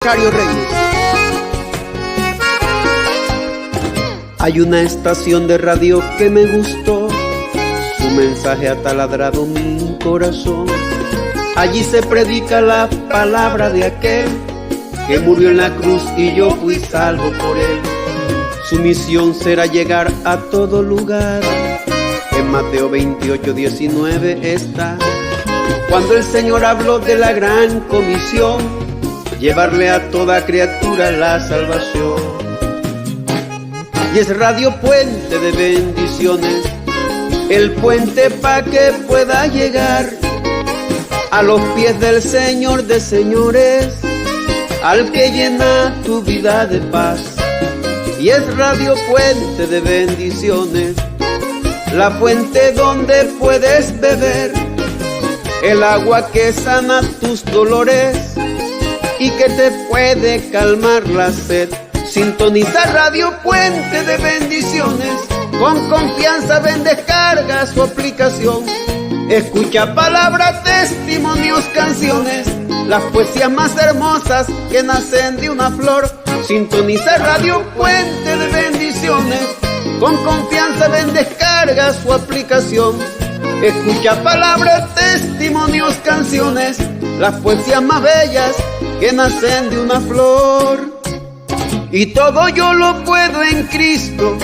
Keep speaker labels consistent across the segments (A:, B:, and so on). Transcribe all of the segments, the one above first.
A: Reyes. Hay una estación de radio que me gustó, su mensaje ha taladrado mi corazón. Allí se predica la palabra de aquel que murió en la cruz y yo fui salvo por él. Su misión será llegar a todo lugar. En Mateo 28:19 está, cuando el Señor habló de la gran comisión, llevarle a toda criatura la salvación. Y es radio puente de bendiciones, el puente pa' que pueda llegar a los pies del Señor de señores, al que llena tu vida de paz. Y es radio puente de bendiciones, la fuente donde puedes beber el agua que sana tus dolores y que te puede calmar la sed. Sintoniza Radio Puente de Bendiciones, con confianza ven, descarga su aplicación. Escucha palabras, testimonios, canciones, las poesías más hermosas que nacen de una flor. Sintoniza Radio Puente de Bendiciones, con confianza ven, descarga su aplicación. Escucha palabras, testimonios, canciones, las poesías más bellas que nacen de una flor. Y todo yo lo puedo en Cristo,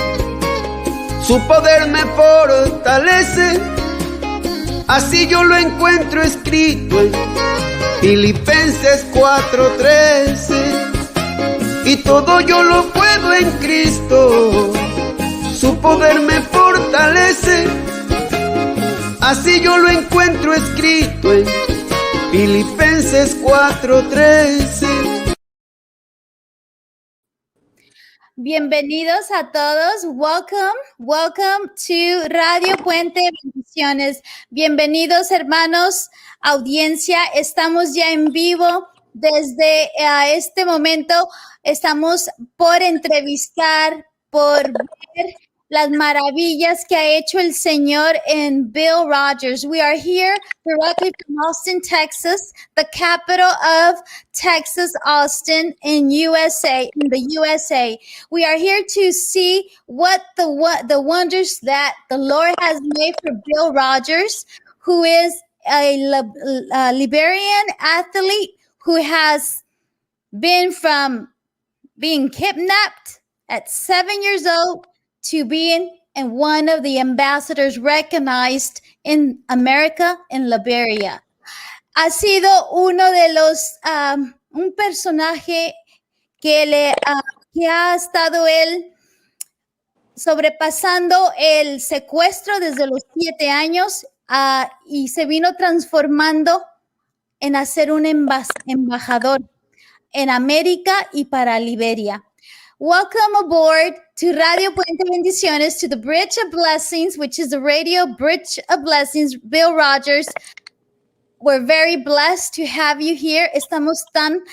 A: su poder me fortalece. Así yo lo encuentro escrito en Filipenses 4:13. Y todo yo lo puedo en Cristo, su poder me fortalece. Así yo lo encuentro escrito en Filipenses 4:13.
B: Bienvenidos a todos. Welcome to Radio Puente Bendiciones. Bienvenidos, hermanos, audiencia. Estamos ya en vivo desde este momento. Estamos por entrevistar, por ver las maravillas que ha hecho el Señor en Bill Rogers. We are here directly from Austin, Texas, the capital of Texas, Austin, in the USA. We are here to see what the wonders that the Lord has made for Bill Rogers, who is a Liberian athlete who has been from being kidnapped at 7 years old to being and one of the ambassadors recognized in America, in Liberia. Ha sido uno de los, un personaje que ha estado él sobrepasando el secuestro desde los 7 años y se vino transformando en hacer un embajador en América y para Liberia. Welcome aboard to Radio Puente Bendiciones, to the Bridge of Blessings, which is the radio Bridge of Blessings. Bill Rogers, we're very blessed to have you here. Estamos tan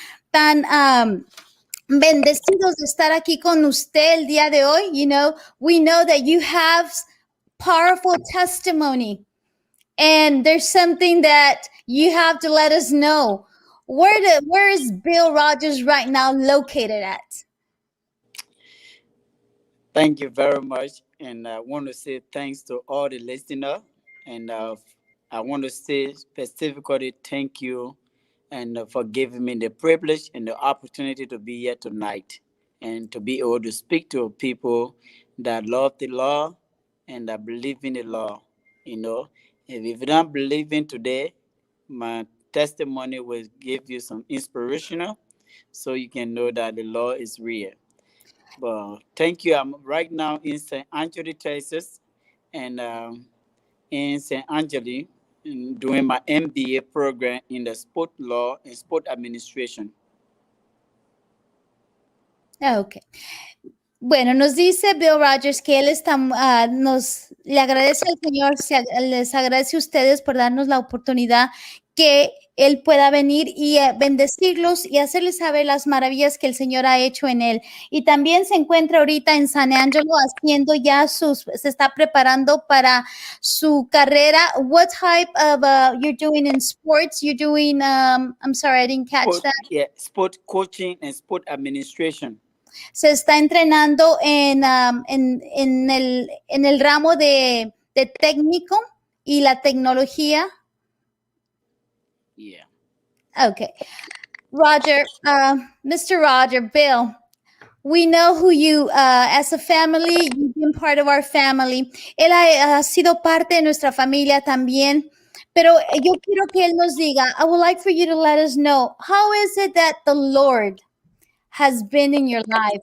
B: bendecidos de estar aquí con usted el día de hoy. You know, we know that you have powerful testimony, and there's something that you have to let us know. Where is Bill Rogers right now located at?
C: Thank you very much, and I want to say thanks to all the listeners, and I want to say specifically thank you and for giving me the privilege and the opportunity to be here tonight and to be able to speak to people that love the law and that believe in the law. You know, if you don't believe in today, my testimony will give you some inspirational so you can know that the law is real. Well, thank you. I'm right now in St. Angeles, Texas, and in St. Angeles doing my MBA program in the sport law and sport administration.
B: Okay. Bueno, nos dice Bill Rogers que él está, le agradece al Señor, les agradece a ustedes por darnos la oportunidad que él pueda venir y bendecirlos y hacerles saber las maravillas que el Señor ha hecho en él. Y también se encuentra ahorita en San Angelo haciendo ya se está preparando para su carrera. What type of you're doing in sports? You're doing, I'm sorry, I didn't catch
C: Sport,
B: that.
C: yeah, sport coaching and sport administration.
B: Se está entrenando en el ramo de técnico y la tecnología.
C: Yeah.
B: Okay. Roger, Mr. Roger, Bill, we know who you, as a family, you've been part of our family. Él ha sido parte de nuestra familia también. Pero yo quiero que él nos diga, I would like for you to let us know, how is it that the Lord has been in your life?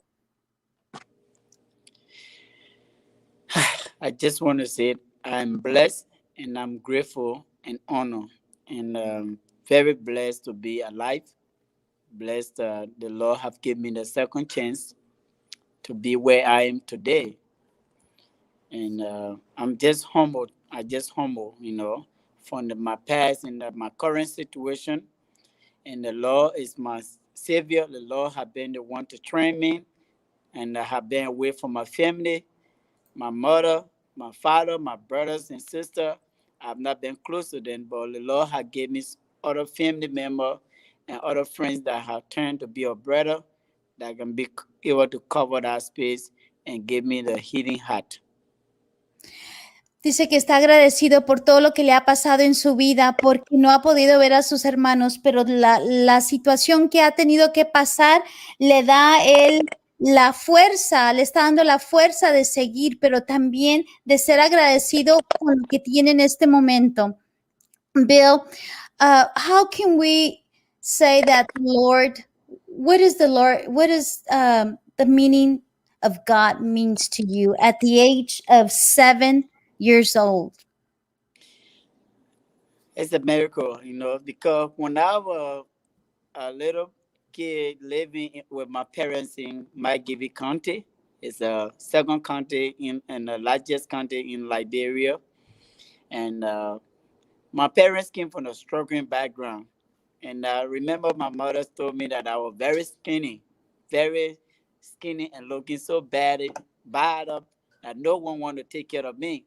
C: I just want to say I'm blessed and I'm grateful and honored and very blessed to be alive. Blessed the Lord have given me the second chance to be where I am today. And I'm just humbled. I just humble, from my past and my current situation. And the Lord is my savior. The Lord have been the one to train me, and I have been away from my family, my mother, my father, my brothers and sister. I've not been close to them, but the Lord has given me other family member and other friends that have turned to be a brother that can be able to cover that space and give me the healing heart.
B: Dice que está agradecido por todo lo que le ha pasado en su vida, porque no ha podido ver a sus hermanos, pero la situación que ha tenido que pasar le da él la fuerza, le está dando la fuerza de seguir, pero también de ser agradecido con lo que tiene en este momento. Bill, how can we say that Lord, what is the meaning of God means to you at the age of 7 years old?
C: It's a miracle, because when I was a little kid living with my parents in Magivy County, it's a second county in the largest county in Liberia, and my parents came from a struggling background. And I remember my mother told me that I was very skinny and looking so bad up that no one wanted to take care of me.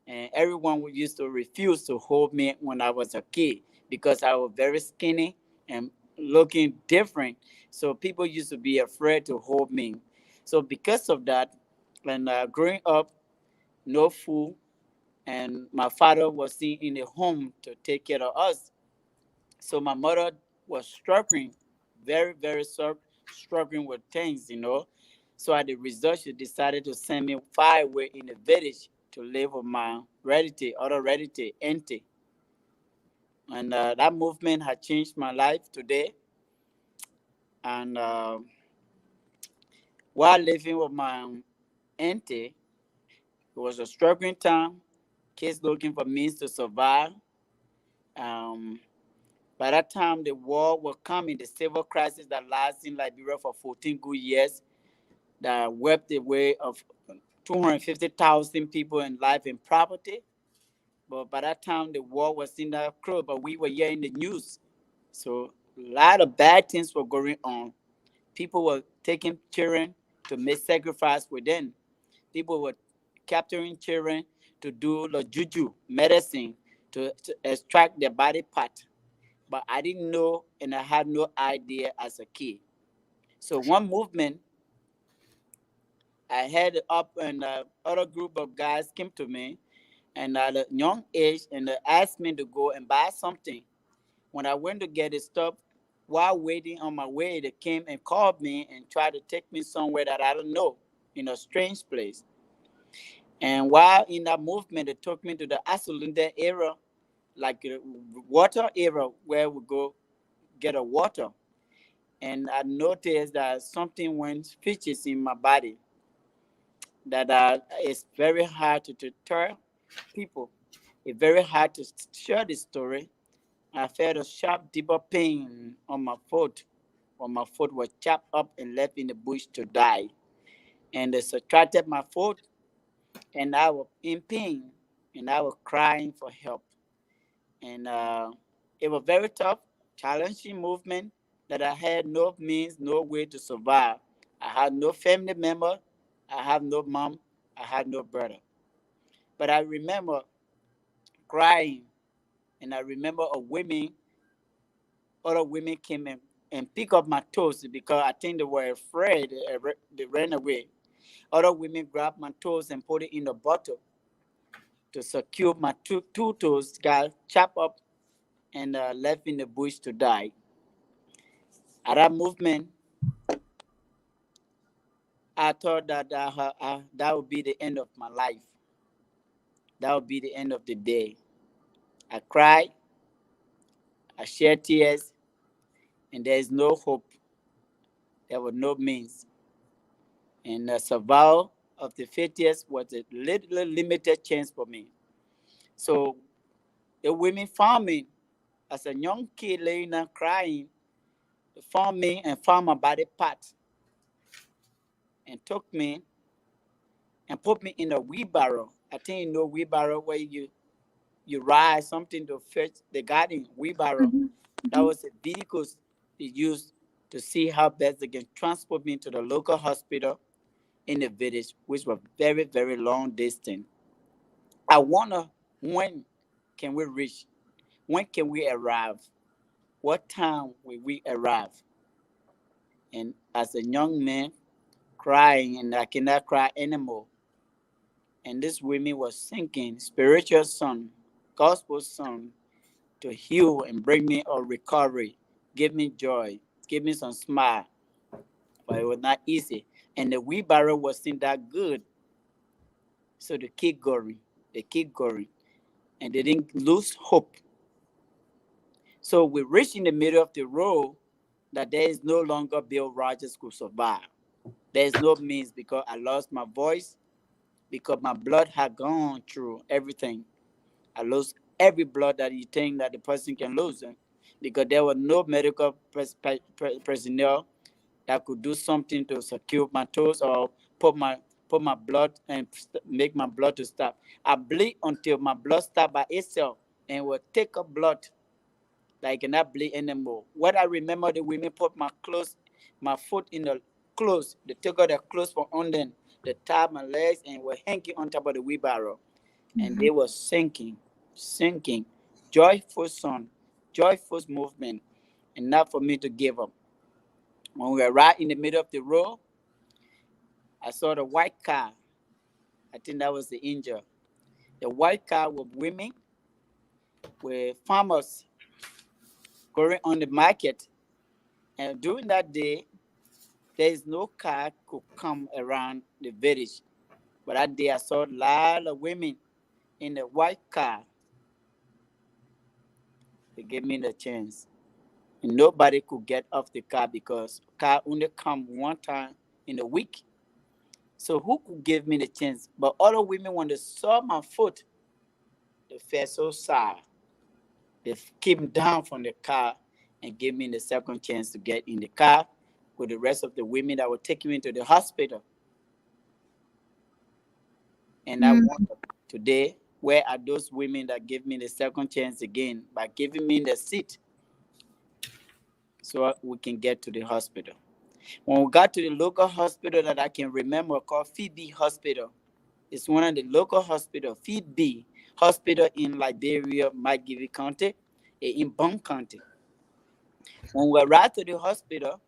C: And everyone used to refuse to hold me when I was a kid because I was very skinny and looking different. So people used to be afraid to hold me. So because of that, and growing up, no food, and my father was seen in the home to take care of us. So my mother was struggling, very struggling with things. So at the result, she decided to send me far away in the village to live with my other relative, auntie. And that movement had changed my life today. And while living with my auntie, it was a struggling time. Kids looking for means to survive. Um, by that time, the war was coming, the civil crisis that lasted in Liberia for 14 good years, that wiped away of 250,000 people in life and property. But by that time, the war was in the close, but we were hearing the news. So a lot of bad things were going on. People were taking children to make sacrifice within. People were capturing children to do the juju medicine to extract their body part. But I didn't know and I had no idea as a kid. So one movement I had up and other group of guys came to me and at a young age and they asked me to go and buy something. When I went to get it stuff, while waiting on my way, they came and called me and tried to take me somewhere that I don't know, in a strange place. And while in that movement, they took me to the Asulunde area, like a water area where we go get a water. And I noticed that something went fishes in my body that it's very hard to tell people. It's very hard to share the story. I felt a sharp, deeper pain on my foot, when my foot was chopped up and left in the bush to die. And they subtracted my foot, and I was in pain, and I was crying for help. And it was very tough challenging movement that I had no means, no way to survive. I had no family member. I have no mom. I had no brother. But I remember crying, and I remember other women came in and pick up my toes because I think they were afraid. They ran away. Other women grabbed my toes and put it in a bottle to secure my two toes, got chopped up and left in the bush to die. At that movement, I thought that that would be the end of my life. That would be the end of the day. I cried, I shed tears, and there is no hope. There was no means. And the survival of the fittest was a little limited chance for me. So the women found me as a young kid laying there crying. They found me and found my body part and took me and put me in a wheelbarrow. I think you know wheelbarrow where you ride something to fetch the garden wheelbarrow. That was the vehicles they used to see how best they can transport me to the local hospital in the village, which was very, very long distance. I wonder when can we reach? When can we arrive? What time will we arrive? And as a young man crying, and I cannot cry anymore. And this woman was singing spiritual song, gospel song to heal and bring me a recovery, give me joy, give me some smile. But it was not easy. And the wheelbarrow wasn't that good. So they keep going. They keep going. And they didn't lose hope. So we reached in the middle of the road that there is no longer Bill Rogers could survive. There is no means because I lost my voice, because my blood had gone through everything. I lost every blood that you think that the person can lose, because there was no medical personnel that could do something to secure my toes or put my blood and make my blood to stop. I bleed until my blood stop by itself and will take up blood that I cannot bleed anymore. What I remember, the women put my foot in the clothes. They took out the clothes from under, they tied my legs and were hanging on top of the wheelbarrow. And they were sinking. Joyful song, joyful movement, and not for me to give up. When we were right in the middle of the road, I saw the white car. I think that was the angel. The white car with women, with farmers going on the market. And during that day, there is no car could come around the village. But that day I saw a lot of women in the white car. They gave me the chance. And nobody could get off the car because car only come one time in a week. So who could give me the chance? But other women, when they saw my foot, they felt so sad. They came down from the car and gave me the second chance to get in the car with the rest of the women that were taking me to the hospital. And I wonder today, where are those women that gave me the second chance again by giving me the seat so we can get to the hospital? When we got to the local hospital that I can remember called Phoebe Hospital, it's one of the local hospitals, Phoebe Hospital in Liberia, McGill County, in Bond County. When we arrived to the hospital,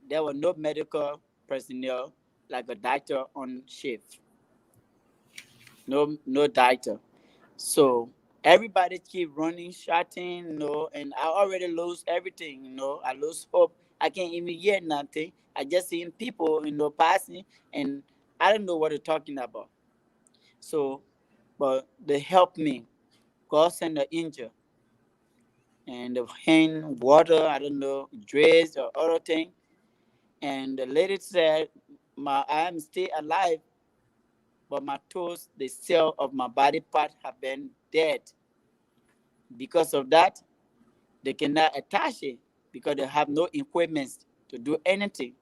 C: there were no medical personnel like a doctor on shift. No doctor. So everybody keep running, shouting, and I already lose everything, I lose hope. I can't even hear nothing. I just seeing people, passing, and I don't know what they're talking about. So, but they helped me. God sent the angel and the hand, water, I don't know, dress or other thing. And the lady said, I am still alive, but my toes, the cell of my body part have been dead. Because of that, they cannot attach it because they have no equipment to do anything.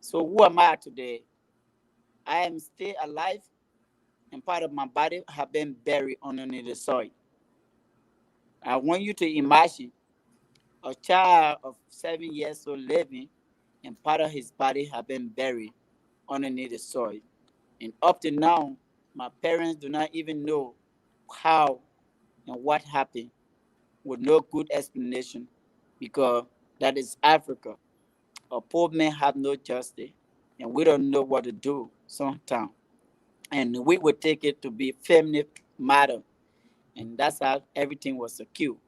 C: So who am I today? I am still alive, and part of my body have been buried underneath the soil. I want you to imagine A child of 7 years old living, and part of his body had been buried underneath the soil. And up to now, my parents do not even know how and what happened with no good explanation, because that is Africa. A poor man have no justice, and we don't know what to do sometimes. And we would take it to be family matter, and that's how everything was secured.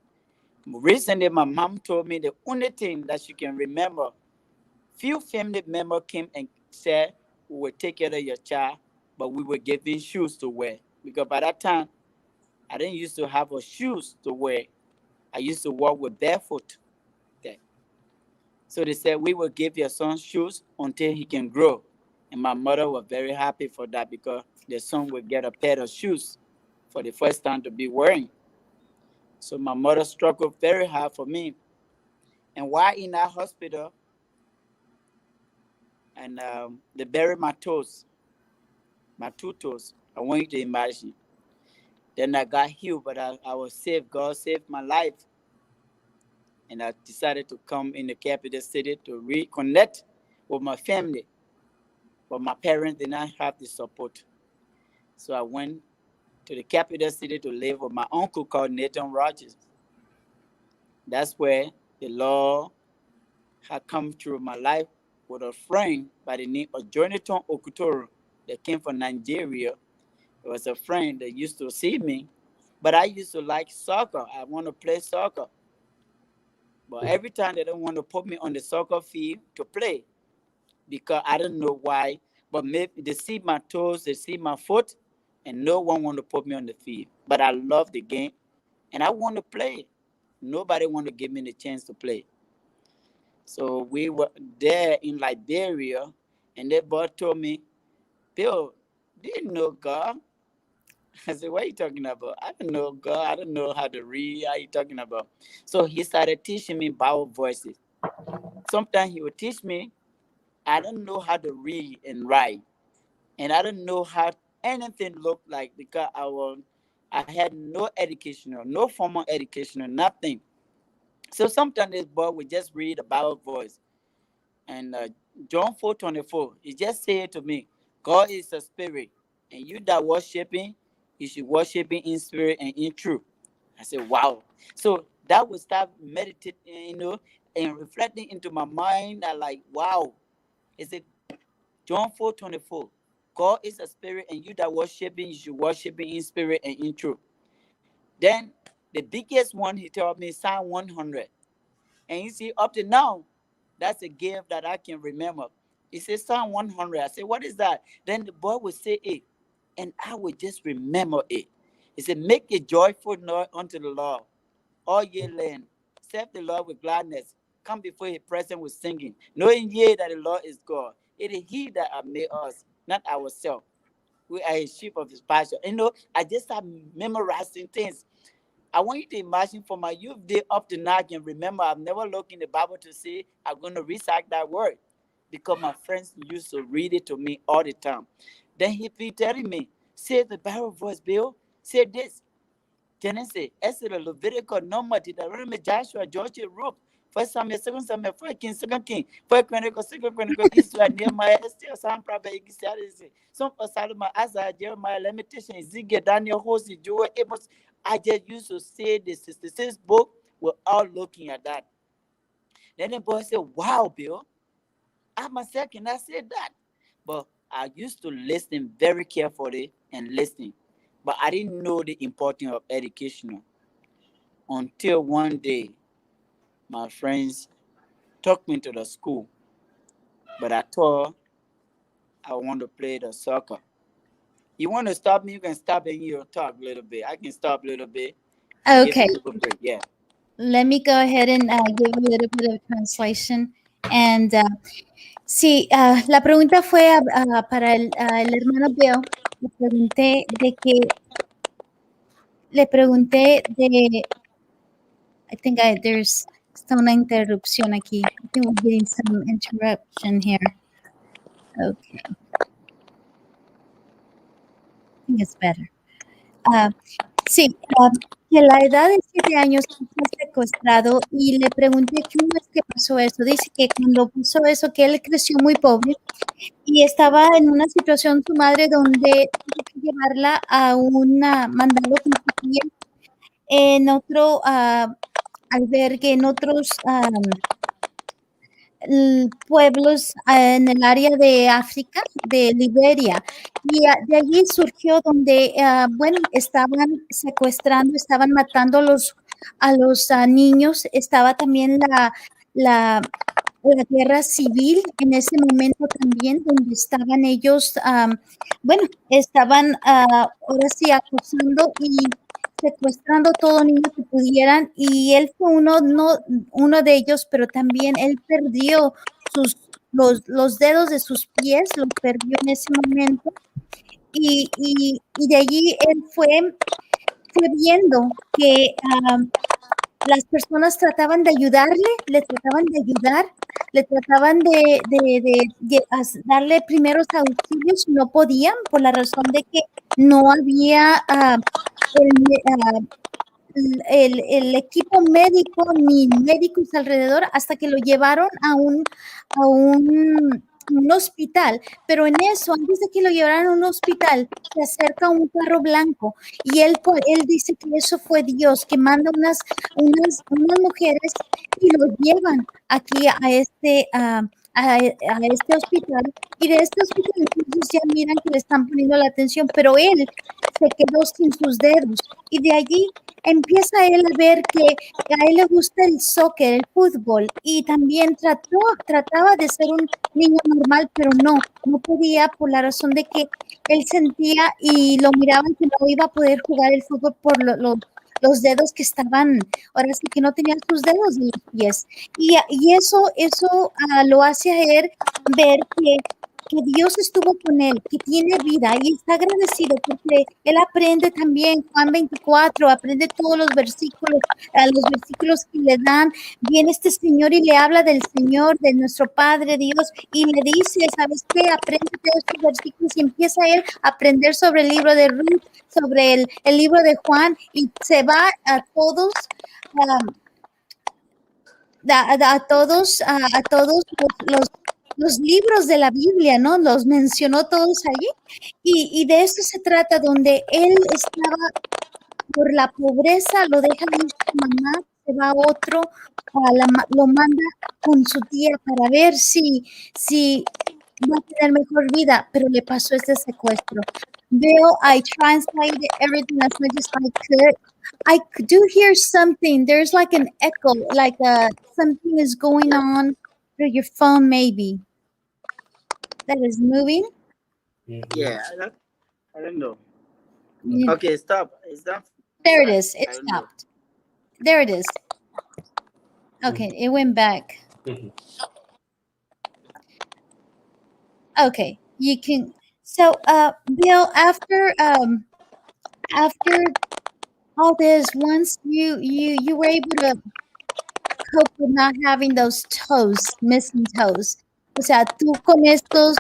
C: Recently, my mom told me the only thing that she can remember, few family members came and said, we will take care of your child, but we were giving shoes to wear. Because by that time, I didn't used to have a shoes to wear. I used to walk with barefoot then. So they said, we will give your son shoes until he can grow. And my mother was very happy for that, because the son would get a pair of shoes for the first time to be wearing. So my mother struggled very hard for me. And while in that hospital, and they buried my toes, my two toes. I want you to imagine. Then I got healed, but I was saved. God saved my life. And I decided to come in the capital city to reconnect with my family. But my parents did not have the support. So I went to the capital city to live with my uncle called Nathan Rogers. That's where the Lord had come through my life with a friend by the name of Jonathan Okutoro that came from Nigeria. It was a friend that used to see me, but I used to like soccer. I want to play soccer. But every time they don't want to put me on the soccer field to play, because I don't know why, but maybe they see my toes, they see my foot, and no one want to put me on the field. But I love the game, and I want to play. Nobody want to give me the chance to play. So we were there in Liberia, and that boy told me, Bill, do you know God? I said, what are you talking about? I don't know God. I don't know how to read. How are you talking about? So he started teaching me Bible voices. Sometimes he would teach me. I don't know how to read and write. And I don't know how anything looked like, because I had no education, no formal education, nothing. So sometimes this boy would just read the Bible voice. And John 4:24, he just said to me, God is a spirit, and you that worship him, you should worship him in spirit and in truth. I said, wow. So that would start meditating, and reflecting into my mind. I like, wow. Is it John 4:24? God is a spirit, and you that worship him, you should worship him in spirit and in truth. Then the biggest one he told me, Psalm 100. And you see, up to now, that's a gift that I can remember. He says Psalm 100. I said, what is that? Then the boy would say it, and I would just remember it. He said, make a joyful noise unto the Lord, all ye land. Serve the Lord with gladness. Come before his presence with singing. Knowing ye that the Lord is God. It is he that hath made us, not ourselves. We are his sheep of his pasture. I just start memorizing things. I want you to imagine from my youth day up to now, I can remember I've never looked in the Bible to say I'm going to recite that word, because my friends used to read it to me all the time. Then he be telling me, say the Bible verse, Bill, say this. Genesis, Exodus, Leviticus, Numbers, Deuteronomy, Joshua, Joshua, Ruth, First Samuel, Second Samuel, First King, Second King, First Chronicle, Second Chronicle, Israel, Nehemiah, Esther, Psalm, Proverbs, Ecclesiastes, Song of Solomon, Isaiah, Jeremiah, Lamentation, Ezekiel, Daniel, Hosea, Joel, Amos. I just used to say the 66 book. We're all looking at that. Then the boy said, wow, Bill, I myself cannot say that. But I used to listen very carefully and listen. But I didn't know the importance of education until one day my friends took me to the school. But I thought I want to play the soccer. You want to stop me? You can stop and you talk a little bit. I can stop a little bit and give
B: Okay,
C: you a little break. Yeah.
B: let me go ahead and give a little bit of translation. And sí, la pregunta fue para el hermano Bill. Le pregunté de, I think there's está una interrupción aquí. I think we're getting some interruption here. Okay, I think it's better. Sí, que a la edad de 7 años fue secuestrado y le pregunté cómo es que pasó eso. Dice que cuando pasó eso, que él creció muy pobre y estaba en una situación su madre donde tuvo que llevarla a una, mandarlo con su tía en otro albergue, en otros pueblos en el área de África, de Liberia. Y de allí surgió donde, bueno, estaban secuestrando, estaban matando a los niños. Estaba también la guerra civil en ese momento también, donde estaban ellos, bueno, estaban ahora sí acosando y secuestrando todo niño que pudieran, y él fue uno de ellos, pero también él perdió los dedos de sus pies, los perdió en ese momento, y de allí él fue viendo que las personas trataban de ayudarle, le trataban de ayudar, le trataban de darle primeros auxilios, no podían por la razón de que no había el equipo médico ni médicos alrededor hasta que lo llevaron a un hospital. Pero en eso, antes de que lo llevaran a un hospital, se acerca un carro blanco y él dice que eso fue Dios, que manda unas mujeres y lo llevan aquí a este hospital, y de este hospital entonces ya miran que le están poniendo la atención, pero él se quedó sin sus dedos, y de allí empieza él a ver que a él le gusta el soccer, el fútbol, y también trataba de ser un niño normal, pero no podía por la razón de que él sentía y lo miraban que no iba a poder jugar el fútbol por los dedos que estaban, ahora sí que no tenía sus dedos en los pies. Y eso lo hace a él ver que Dios estuvo con él, que tiene vida y está agradecido porque él aprende también Juan 24, aprende todos los versículos que le dan. Viene este Señor y le habla del Señor, de nuestro Padre Dios, y le dice, ¿sabes qué? Aprende estos versículos, y empieza él a aprender sobre el libro de Ruth, sobre el libro de Juan, y se va a todos, a todos los libros de la Biblia, ¿no? Los mencionó todos allí, y de esto se trata, donde él estaba por la pobreza, lo deja ir su mamá, se va a otro, lo manda con su tía para ver si va a tener mejor vida, pero le pasó este secuestro. Veo, I translated everything as much as I could. I do hear something. There's like an echo, like something is going on through your phone, maybe. That is moving.
C: Yeah, I don't know.
B: Yeah.
C: Okay, stop. It's not.
B: There it is. It
C: I don't know.
B: stopped. There it is. Okay, it went back. Okay, you can. So, Bill, after all this, once you were able to cope with not having those toes, missing toes. O sea, tú con estos,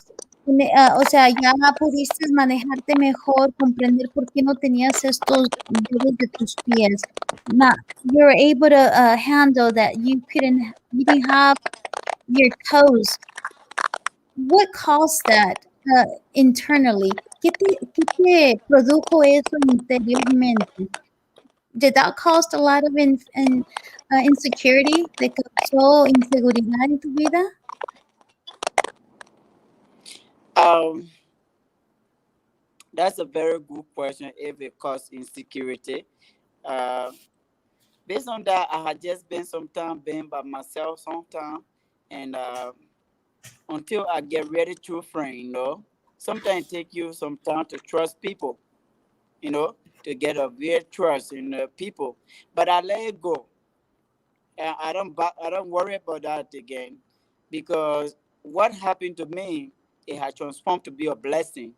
B: o sea, ya pudiste manejarte mejor, comprender por qué no tenías estos dedos de tus pies. Now, you're able to handle that. You didn't have your toes. What caused that internally? ¿Qué te produjo eso interiormente? Did that cause a lot of insecurity? ¿Te causó inseguridad en tu vida?
C: That's a very good question. If it caused insecurity, based on that, I had just been been by myself sometime, and until I get ready to friend, sometimes it take you some time to trust people, to get a real trust in people. But I let it go. And I don't worry about that again, because what happened to me, it had transformed to be a blessing.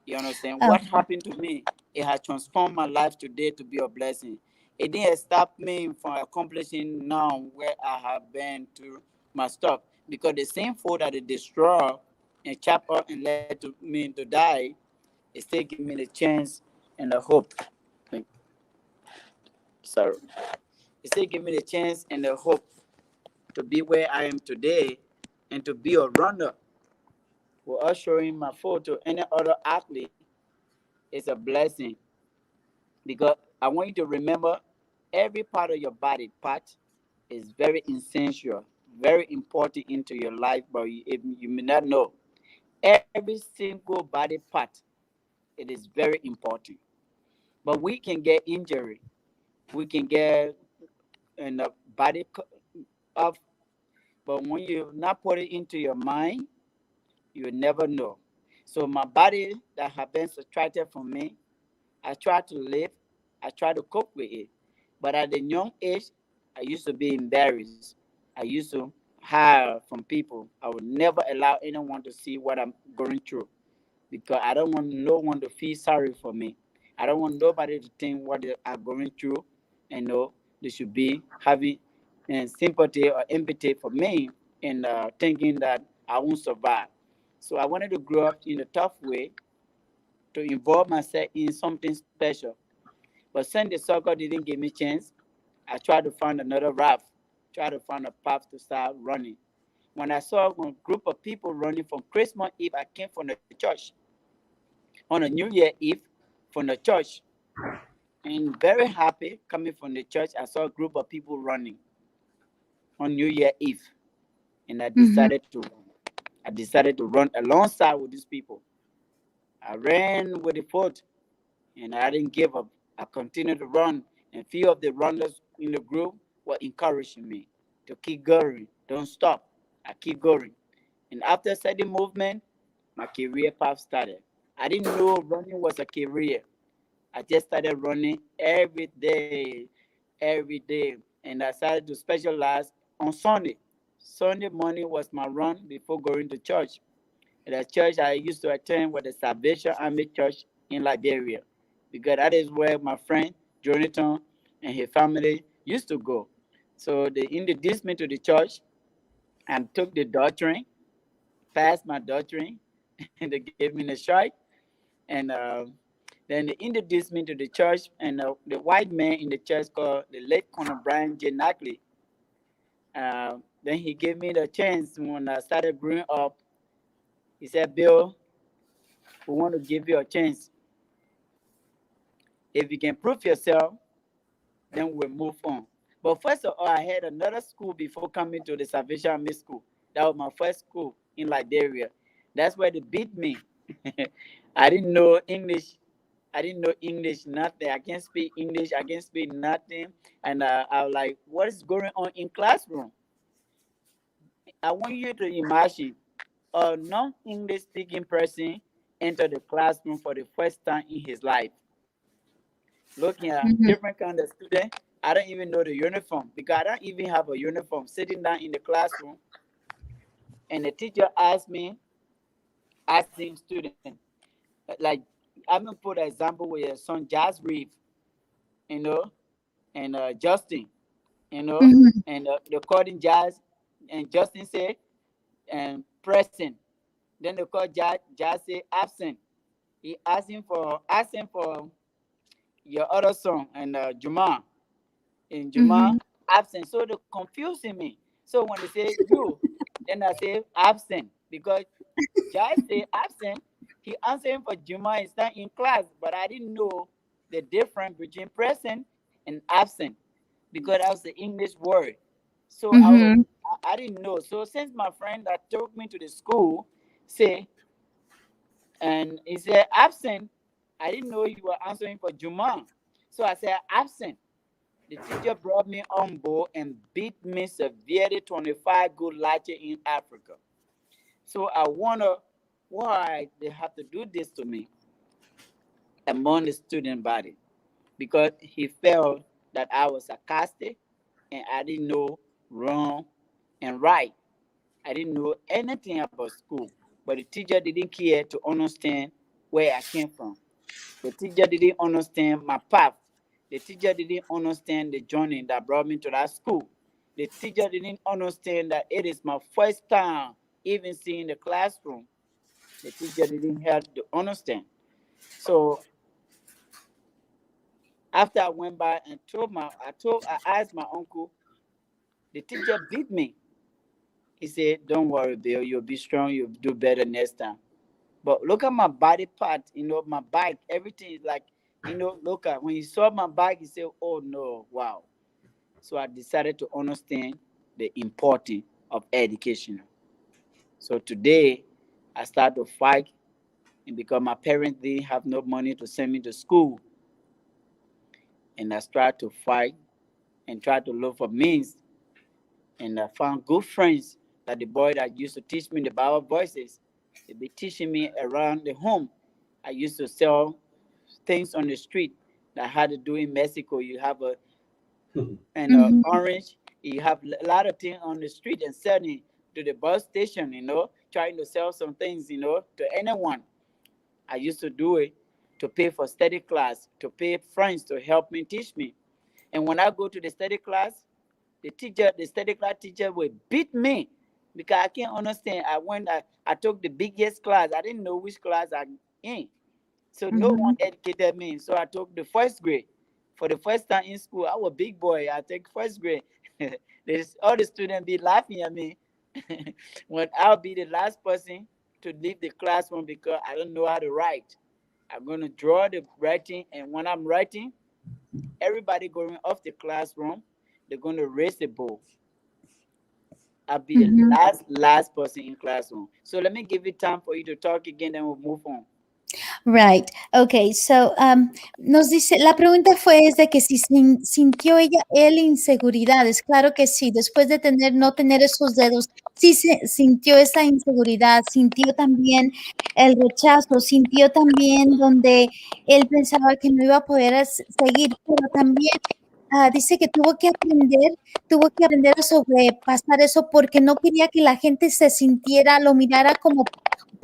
C: You understand?
B: Oh.
C: What happened to me, it has transformed my life today to be a blessing. It didn't stop me from accomplishing now where I have been to my stuff. Because the same food that it destroyed and chop up and led to me to die, it still give me the chance and the hope. So he said, give me the chance and the hope to be where I am today and to be a runner. Without showing my photo, any other athlete is a blessing because I want you to remember every part of your body part is very essential, very important into your life, but you may not know. Every single body part, it is very important. But we can get injury, we can get in the body of, but when you not put it into your mind, you will never know. So my body that have been subtracted from me, I try to live, I try to cope with it. But at a young age, I used to be embarrassed. I used to hide from people. I would never allow anyone to see what I'm going through because I don't want no one to feel sorry for me. I don't want nobody to think what they are going through and know they should be having sympathy or empathy for me and thinking that I won't survive. So I wanted to grow up in a tough way to involve myself in something special. But since the soccer didn't give me chance, I tried to find another route, try to find a path to start running. When I saw a group of people running from Christmas Eve, I came from the church. On a New Year Eve from the church, and very happy coming from the church, I saw a group of people running on New Year Eve, and I
B: Mhm.
C: decided to run. I decided to run alongside with these people. I ran with the foot and I didn't give up. I continued to run, and few of the runners in the group were encouraging me to keep going, don't stop. I keep going. And after certain movement, my career path started. I didn't know running was a career. I just started running every day, and I started to specialize on Sunday. Sunday morning was my run before going to church. The church I used to attend was the Salvation Army Church in Liberia, because that is where my friend Jonathan and his family used to go. So they introduced me to the church and took the doctrine, passed my doctrine, and they gave me the shot. And then they introduced me to the church, and the white man in the church called the late Colonel Brian J. Knackley. Then he gave me the chance when I started growing up. He said, Bill, we want to give you a chance. If you can prove yourself, then we'll move on. But first of all, I had another school before coming to the Salvation Army School. That was my first school in Liberia. That's where they beat me. I didn't know English. I didn't know English, nothing. I can't speak English. I can't speak nothing. And I was like, what is going on in classroom? I want you to imagine a non-English speaking person enter the classroom for the first time in his life. Looking at
B: Mhm.
C: different kind of student, I don't even know the uniform because I don't even have a uniform. Sitting down in the classroom, and the teacher asked me, asking student, like I'm gonna put an example with your son Jazz Reeve, you know, and Justin, you know,
B: Mhm.
C: and the calling Jazz, and Justin said, and present. Then they call Jazz say absent. He asking for your other son and Juma. In Juma
B: Mhm.
C: absent. So they're confusing me. So when they say you, then I say absent because Jai say absent. He answering for Juma is not in class, but I didn't know the difference between present and absent because that was the English word. So
B: Mhm.
C: I didn't know. So since my friend that took me to the school say and he said absent, I didn't know you were answering for Juma. So I said absent. The teacher brought me on board and beat me severely 25 good lecture in Africa. So I wonder why they have to do this to me among the student body because he felt that I was sarcastic and I didn't know wrong and right. I didn't know anything about school, but the teacher didn't care to understand where I came from. The teacher didn't understand my path. The teacher didn't understand the journey that brought me to that school. The teacher didn't understand that it is my first time even seeing the classroom. The teacher didn't have to understand. So After I went by and I asked my uncle, the teacher beat me. He said, "Don't worry, Bill. You'll be strong. You'll do better next time." But look at my body part, my back, everything is like, look at when he saw my back, he said, "Oh no, wow." So I decided to understand the importance of education. So today I start to fight, and because my parents didn't have no money to send me to school, and I started to fight and try to look for means, and I found good friends that the boy that used to teach me the Bible voices, they be teaching me around the home. I used to sell things on the street that had to do in Mexico. You have a and
B: Mhm.
C: orange. You have a lot of things on the street and selling to the bus station. Trying to sell some things. To anyone. I used to do it to pay for study class, to pay friends to help me teach me. And when I go to the study class, the study class teacher will beat me because I can't understand. I took the biggest class. I didn't know which class I'm in. So no one
B: Mhm.
C: educated me. So I took the first grade. For the first time in school, I was a big boy. I take first grade. All the students be laughing at me when I'll be the last person to leave the classroom because I don't know how to write. I'm gonna draw the writing, and when I'm writing, everybody going off the classroom, they're gonna raise the bowl. I'll be the
B: Mhm.
C: last person in classroom. So let me give it time for you to talk again, then we'll move on.
B: Right. Okay. So, nos dice, la pregunta fue es de que si sintió él inseguridades. Claro que sí. Después de no tener esos dedos, sí se sintió esa inseguridad, sintió también el rechazo, sintió también donde él pensaba que no iba a poder seguir, pero también dice que tuvo que aprender a sobrepasar eso porque no quería que la gente se sintiera, lo mirara como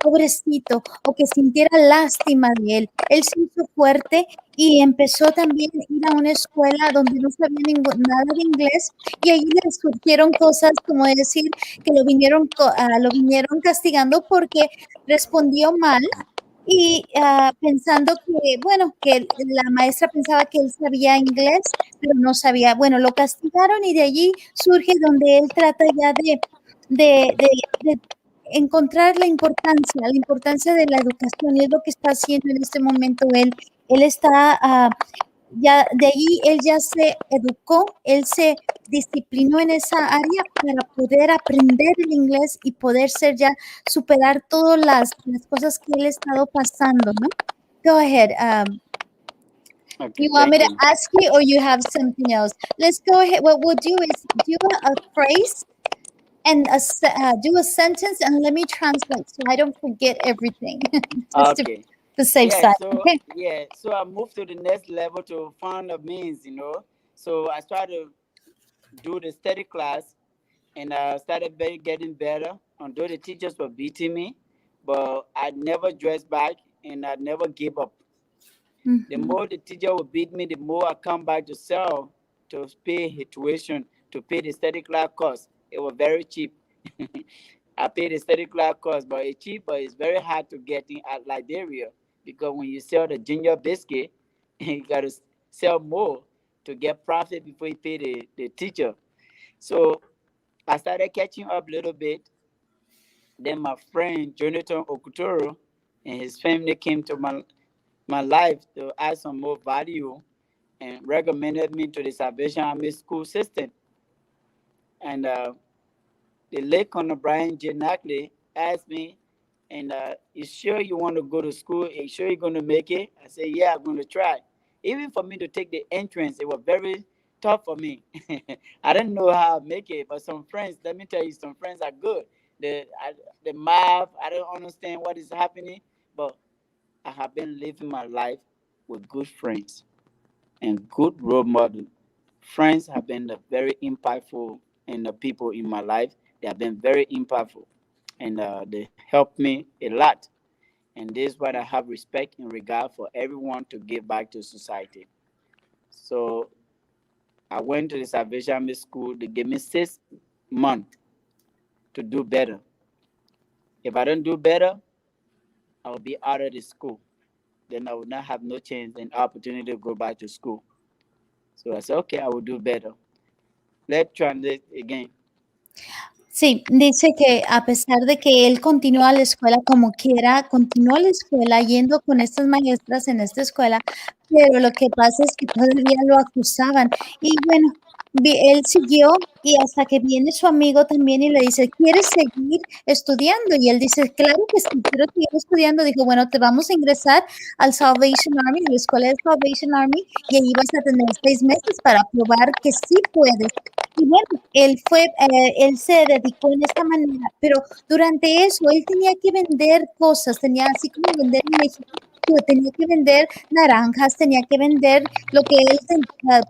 B: pobrecito o que sintiera lástima de él. Él se hizo fuerte y empezó también a ir a una escuela donde no sabía nada de inglés y ahí le surgieron cosas como decir que lo vinieron castigando porque respondió mal y pensando que, bueno, que la maestra pensaba que él sabía inglés, pero no sabía. Bueno, lo castigaron y de allí surge donde él trata ya de encontrar la importancia de la educación y es lo que está haciendo en este momento él. Él está ya de ahí, él ya se educó, él se disciplinó en esa área para poder aprender el inglés y poder ser ya superar todas las cosas que él ha estado pasando, ¿no? Go ahead.
C: Okay,
B: You want me
C: thank
B: to
C: you.
B: ask you or you have something else? Let's go ahead. What we'll do is do a phrase and do a sentence and let me translate so I don't forget everything. Just to
C: Okay.
B: the safe
C: Yeah,
B: side.
C: so
B: Okay.
C: yeah, so I moved to the next level to find a means. So I started to do the study class, and I started getting better. Although the teachers were beating me, but I never dressed back and I never gave up. The
B: Mhm.
C: more the teacher would beat me, the more I come back to sell to pay his tuition, to pay the study class cost. It was very cheap. I paid the study class cost, but it's cheap, but it's very hard to get in at Liberia because when you sell the ginger biscuit, you got to sell more to get profit before you pay the teacher. So I started catching up a little bit. Then my friend Jonathan Okutoro and his family came to my life to add some more value and recommended me to the Salvation Army school system. And the late Colonel Brian J. Knackley asked me, and you sure you want to go to school? Are you sure you're going to make it? I said, yeah, I'm going to try. Even for me to take the entrance, it was very tough for me. I didn't know how to make it, but some friends, let me tell you, some friends are good. The math, I don't understand what is happening, but I have been living my life with good friends and good role model. Friends have been very impactful in the people in my life. They have been very impactful, and they helped me a lot. And this is what I have respect and regard for everyone to give back to society. So I went to the Salvation Army school. They gave me 6 months to do better. If I don't do better, I will be out of the school. Then I will not have no chance and opportunity to go back to school. So I said, okay, I will do better. Let's translate again.
B: Sí, dice que a pesar de que él continúa la escuela como quiera, continuó la escuela yendo con estas maestras en esta escuela, pero lo que pasa es que todavía lo acusaban. Y bueno, él siguió y hasta que viene su amigo también y le dice, ¿quieres seguir estudiando? Y él dice, claro que sí, quiero seguir estudiando. Dijo, bueno, te vamos a ingresar al Salvation Army, a la escuela de Salvation Army, y ahí vas a tener 6 meses para probar que sí puedes. Y bueno, él se dedicó en esta manera, pero durante eso él tenía que vender cosas, tenía así como vender en México, tenía que vender naranjas, tenía que vender lo que él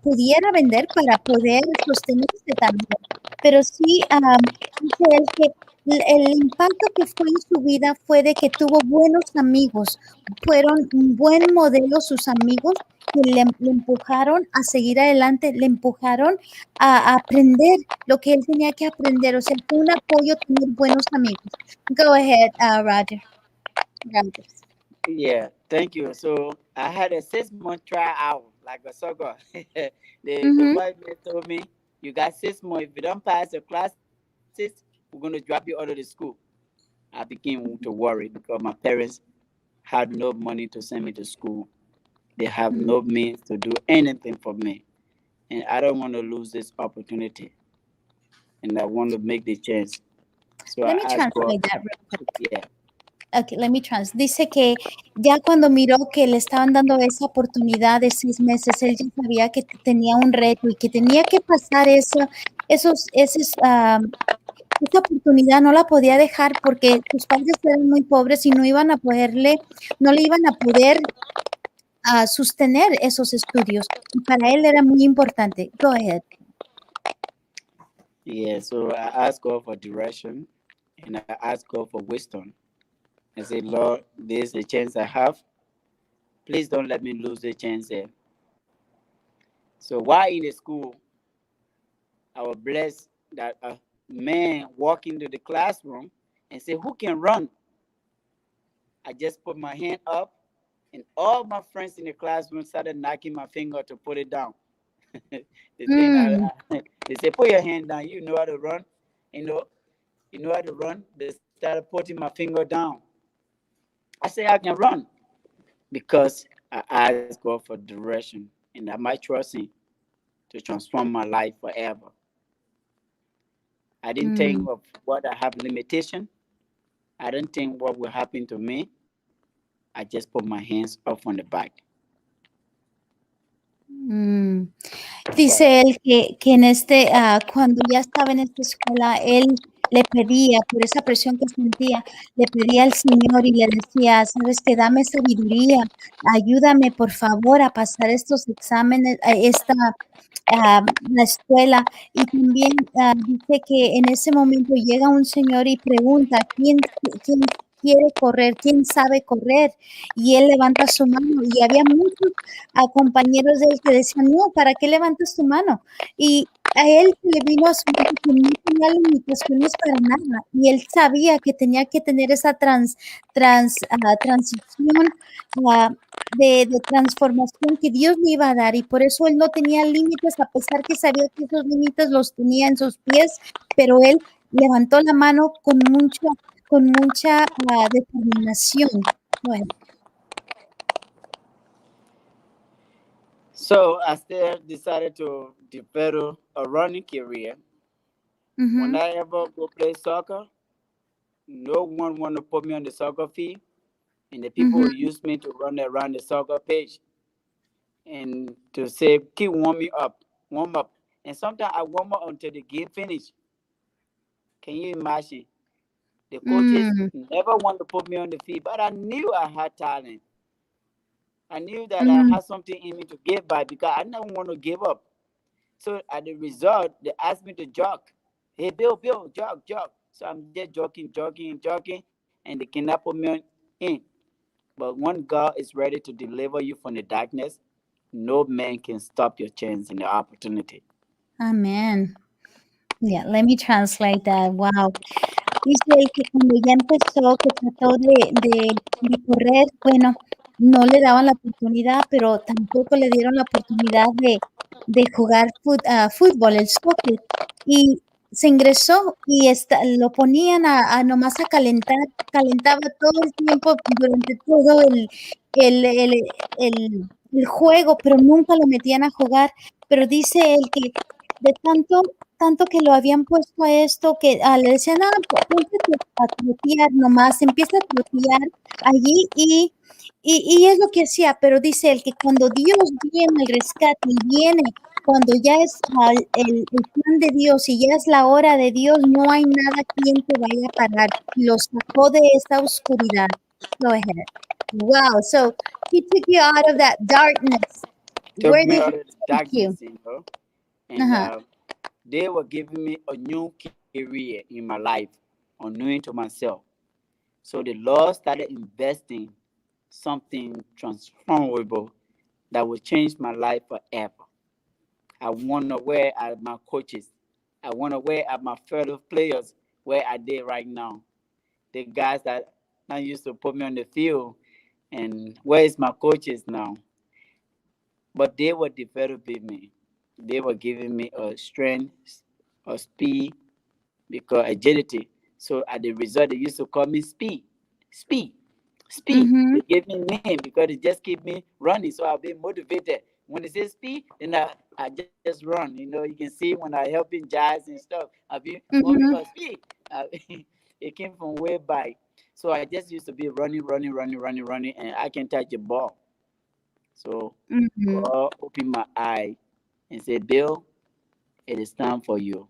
B: pudiera vender para poder sostenerse también. Pero sí, dice él que el impacto que fue en su vida fue de que tuvo buenos amigos, fueron un buen modelo sus amigos que le empujaron a seguir adelante, le empujaron a aprender lo que él tenía que aprender. O sea, fue un apoyo tener buenos amigos. Go ahead, Roger. Rogers.
C: Yeah, thank you. So I had a 6-month tryout, like a soccer. The white man told me, you got 6 months. If you don't pass the classes, we're going to drop you out of the school. I began to worry because my parents had no money to send me to school. They have no means to do anything for me. And I don't want to lose this opportunity. And I want to make the chance. So
B: Let me
C: I asked
B: translate
C: God.
B: that real quick.
C: Yeah.
B: Okay, let me translate. Dice que ya cuando miró que le estaban dando esa oportunidad de 6 meses, él ya sabía que tenía un reto y que tenía que pasar esa oportunidad, no la podía dejar porque sus padres eran muy pobres y no le iban a poder sostener esos estudios. Y para él era muy importante. Go ahead.
C: Yeah, so I asked God for direction and I asked God for wisdom. I said, Lord, this is the chance I have. Please don't let me lose the chance there. So while in the school, I was blessed that a man walked into the classroom and said, who can run? I just put my hand up and all my friends in the classroom started knocking my finger to put it down. They said, put your hand down. You know how to run. You know how to run. They started putting my finger down. I say I can run because I asked God for direction and I might trust Him to transform my life forever. I didn't think of what I have limitation. I didn't think what will happen to me. I just put my hands up on the back.
B: Dice él que en cuando ya estaba en esta escuela, él le pedía, por esa presión que sentía, le pedía al Señor y le decía, sabes que dame sabiduría, ayúdame por favor a pasar estos exámenes, la escuela. Y también dice que en ese momento llega un señor y pregunta, ¿quién quiere correr? ¿Quién sabe correr? Y él levanta su mano y había muchos compañeros de él que decían, no, ¿para qué levantas tu mano? Y a él le vino a su mente que no tenía limitaciones para nada y él sabía que tenía que tener esa transición de transformación que Dios le iba a dar y por eso él no tenía límites a pesar que sabía que esos límites los tenía en sus pies, pero él levantó la mano con mucha determinación. Bueno.
C: So I still decided to develop a running career. When I ever go play soccer, no one want to put me on the soccer field, and the people who use me to run around the soccer pitch and to say, keep warm up. And sometimes I warm up until the game finish. Can you imagine? The coaches never want to put me on the field, but I knew I had talent. I knew that I had something in me to give back because I never want to give up. So at the result, they asked me to jog. Hey, Bill, jog. So I'm just jogging, and they cannot put me in. But when God is ready to deliver you from the darkness, no man can stop your chance and the opportunity.
B: Amen. Yeah, let me translate that. Wow. Dice él que cuando ya empezó, que trató de correr, bueno, no le daban la oportunidad, pero tampoco le dieron la oportunidad de jugar fútbol, el soccer, y se ingresó y lo ponían nomás a calentar, calentaba todo el tiempo durante todo el, el, el juego, pero nunca lo metían a jugar. Pero dice él que de tanto que lo habían puesto a esto, que le decían, ponte a trotear nomás, empieza a trotear allí y es lo que hacía, pero dice él que cuando Dios viene al rescate y viene, cuando ya es el plan de Dios y ya es la hora de Dios, no hay nada quien te vaya a parar. Y lo sacó de esa oscuridad. Go ahead. Wow, so he took you out of that darkness.
C: Took
B: Where
C: me
B: did
C: out
B: he
C: of the
B: take you?
C: darkness, and
B: Uh-huh.
C: they were giving me a new career in my life, unknowing to myself. So the Lord started investing something transformable that will change my life forever. I want to wear at my coaches. I want to wear at my fellow players where I did right now. The guys that I used to put me on the field, and where is my coaches now? But they were developing me. They were giving me a strength, a speed, because agility. So at the result, they used to call me Speed, Speed, Speed.
B: Mm-hmm.
C: They gave me a name because they just keep me running. So I'll be motivated. When they say Speed, then I just run. You can see when I helping guys and stuff, I'll be moving
B: Mm-hmm.
C: for Speed. Uh, it came from way back. So I just used to be running, running, running, running, running, and I can touch the ball. So
B: Mm-hmm.
C: God opened my eye and said, Bill, it is time for you.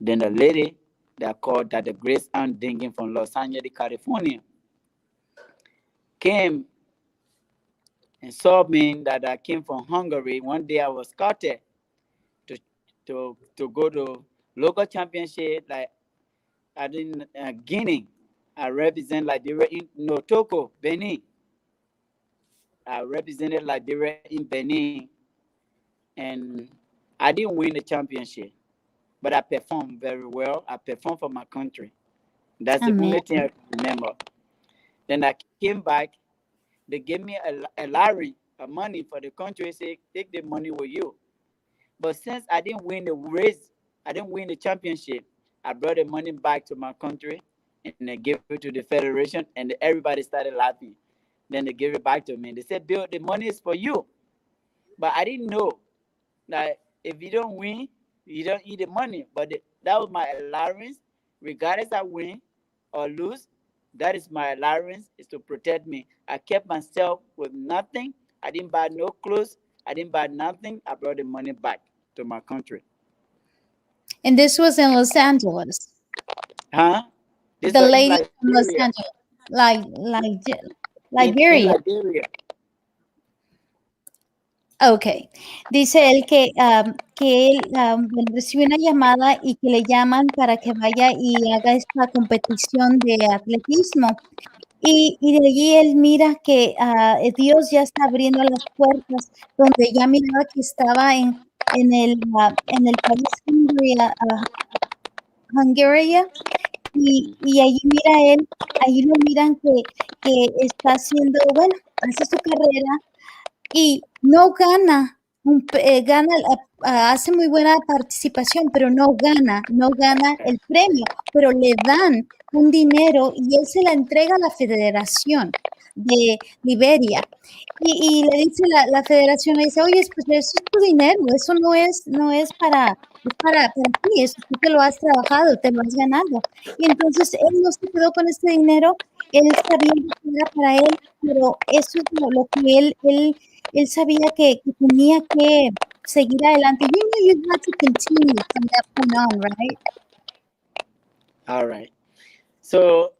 C: Then the lady that called that the Grace Ann Dingin from Los Angeles, California, came and saw me that I came from Hungary. One day I was scouted to to go to local championship like I didn't Guinea. I represent Liberia in no Togo, Benin. I represented Liberia in Benin, and I didn't win the championship, but I performed very well. I performed for my country. That's the
B: Amén.
C: only thing I can remember. Then I came back. They gave me a lottery of money for the country. Say take the money with you. But since I didn't win the race, I didn't win the championship. I brought the money back to my country and they gave it to the federation, and everybody started laughing. Then they gave it back to me. They said, "Bill, the money is for you." But I didn't know that if you don't win, you don't eat the money. But that was my allowance, regardless I win or lose. That is my allowance, is to protect me. I kept myself with nothing. I didn't buy no clothes. I didn't buy nothing. I brought the money back to my country.
B: And this was in Los Angeles.
C: Huh? This
B: The
C: was in
B: lady from Los
C: Liberia.
B: Angeles,
C: In
B: Liberia.
C: Liberia.
B: Okay. Dice él que él bueno, recibe una llamada y que le llaman para que vaya y haga esta competición de atletismo. Y de allí él mira que Dios ya está abriendo las puertas, donde ya miraba que estaba en el país Hungría, y allí mira él, allí lo miran que está haciendo, bueno, hace su carrera y no gana, hace muy buena participación, pero no gana el premio, pero le dan un dinero y él se la entrega a la Federación de Liberia. Y le dice la federación, le dice, oye, pues eso es tu dinero, eso no es para ti, eso tú te lo has trabajado, te lo has ganado. Y entonces él no se quedó con este dinero, él sabía que era para él, pero eso es lo que él sabía que tenía que seguir adelante. You knew you had to continue from that point on, right?
C: All right. So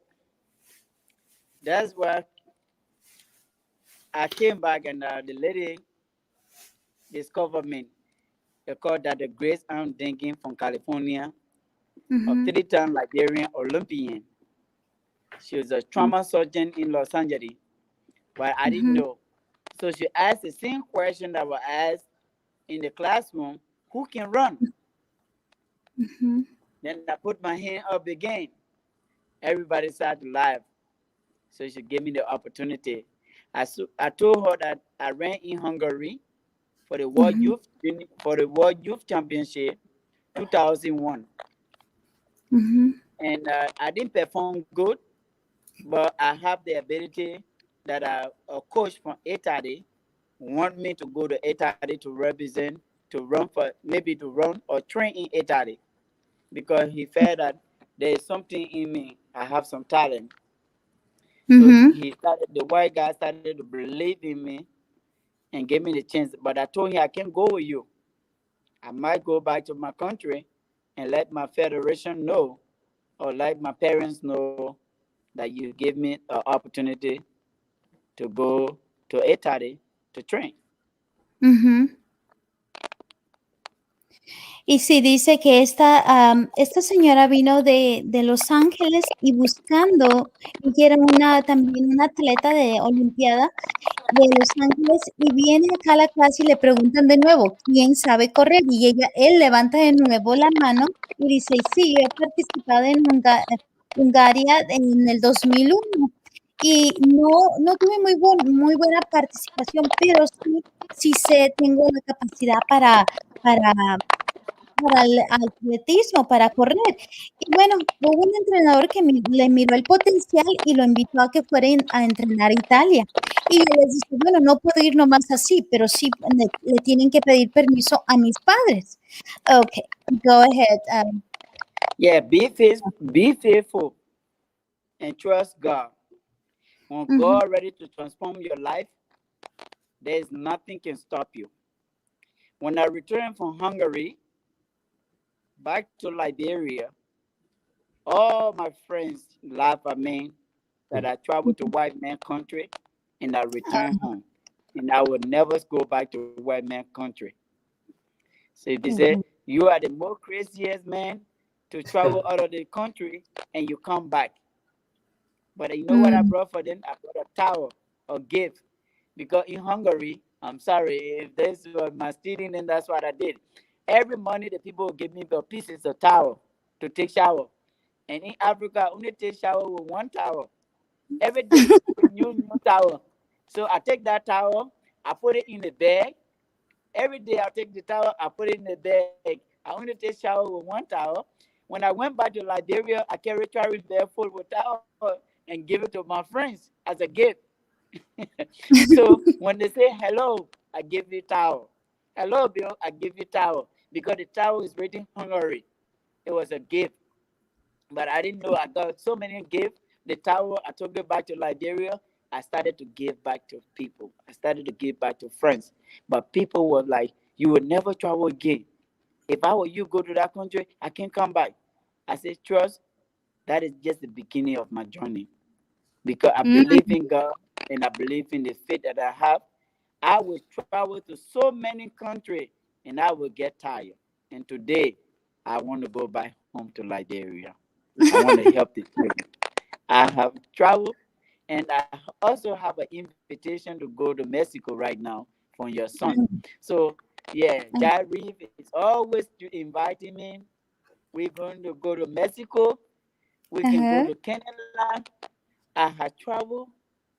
C: that's why I came back, and the lady discovered me. They called that the Grace Ann Dinkin from California, a
B: Mm-hmm.
C: three-time Liberian Olympian. She was a trauma surgeon in Los Angeles, but I didn't
B: Mm-hmm.
C: know. So she asked the same question that was asked in the classroom: Who can run?
B: Mm-hmm.
C: Then I put my hand up again. Everybody started to laugh. So she gave me the opportunity. I told her that I ran in Hungary for the World Youth Championship 2001. And I didn't perform good, but I have the ability that a coach from Italy want me to go to Italy to represent, to run or train in Italy, because he felt that there is something in me. I have some talent. So the white guy started to believe in me and gave me the chance. But I told him, I can't go with you. I might go back to my country and let my federation know, or let my parents know, that you give me an opportunity to go to Italy to train.
B: Y sí, dice que esta señora vino de Los Ángeles y buscando, y que era también una atleta de Olimpiada de Los Ángeles, y viene acá a la clase y le preguntan de nuevo, ¿quién sabe correr? Y él levanta de nuevo la mano y dice, sí, yo he participado en Hungaria en el 2001 y no tuve muy buena participación, pero sí tengo la capacidad para el atletismo, para correr. Y bueno, hubo un entrenador que le miró el potencial y lo invitó a que fuera a entrenar a Italia. Y yo les dije, bueno, no puedo ir nomás así, pero sí le tienen que pedir permiso a mis padres. Okay, go ahead.
C: Yeah, be faithful and trust God. When God ready to transform your life, there's nothing can stop you. When I returned from Hungary back to Liberia, all my friends laugh at me that I traveled to white man country and I returned home. And I would never go back to white man country. So they say, you are the most craziest man to travel out of the country and you come back. But you know what I brought for them? I brought a tower, a gift. Because in Hungary, I'm sorry, if this was my student, then that's what I did. Every morning, the people would give me the pieces of towel to take shower. And in Africa, I only take shower with one towel. Every day, new towel. So I take that towel, I put it in the bag. Every day I take the towel, I put it in the bag. I only take shower with one towel. When I went back to Liberia, I carried traveling bag full with towel and give it to my friends as a gift. So when they say hello, I give you towel. Hello, Bill, I give you towel. Because the towel is written Hungary. It was a gift. But I didn't know I got so many gifts. The towel, I took it back to Liberia. I started to give back to people. I started to give back to friends. But people were like, you will never travel again. If I were you, go to that country, I can't come back. I said, trust, that is just the beginning of my journey. Because I believe in God and I believe in the faith that I have. I will travel to so many countries and I will get tired. And today, I want to go back home to Liberia. I want to help the children. I have traveled, and I also have an invitation to go to Mexico right now from your son. So, yeah, Jared Reeve is always inviting me. We're going to go to Mexico. We can go to Canada. I have traveled.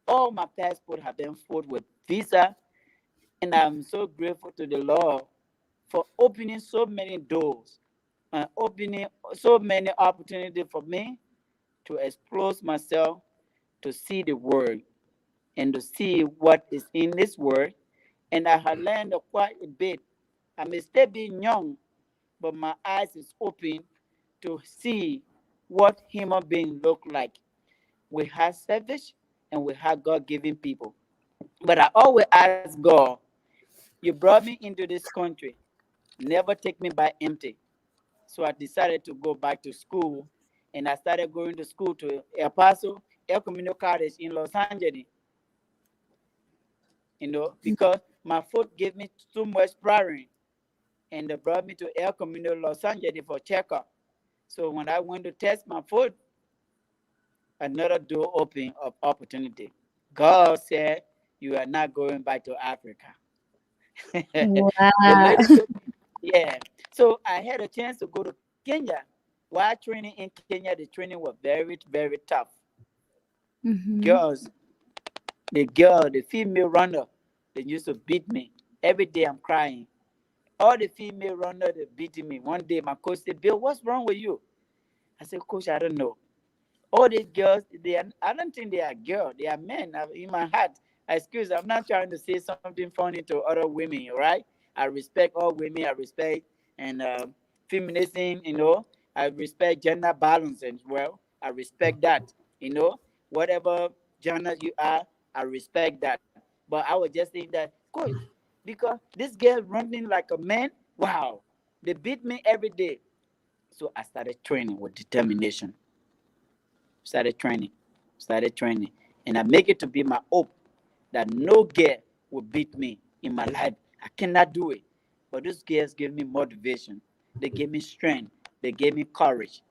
C: All my passport have been filled with visa, and I'm so grateful to the Lord for opening so many doors and opening so many opportunities for me to explore myself, to see the world and to see what is in this world. And I have learned quite a bit. I may still be young, but my eyes is open to see what human beings look like. We have selfish and we have God-given people. But I always ask God, you brought me into this country. Never take me by empty. So I decided to go back to school, and I started going to school to El Paso, El Camino College in Los Angeles. Because my foot gave me too much problem, and they brought me to El Camino Los Angeles for checkup. So when I went to test my foot, another door opened of opportunity. God said, "You are not going back to Africa."
B: Wow.
C: The lady told me, yeah. So I had a chance to go to Kenya. While training in Kenya, the training was very, very tough. Girls, the female runner, they used to beat me. Every day I'm crying. All the female runners are beating me. One day my coach said, Bill, what's wrong with you? I said, Coach, I don't know. All these girls, I don't think they are girls. They are men. In my heart, I'm not trying to say something funny to other women, right? I respect all women. I respect and feminism, I respect gender balance as well. I respect that, whatever gender you are, I respect that. But I was just saying that, coach, because this girl running like a man, wow, they beat me every day. So I started training with determination. Started training, started training, and I make it to be my hope that no girl will beat me in my life. I cannot do it. But those girls gave me motivation. They gave me strength. They gave me courage.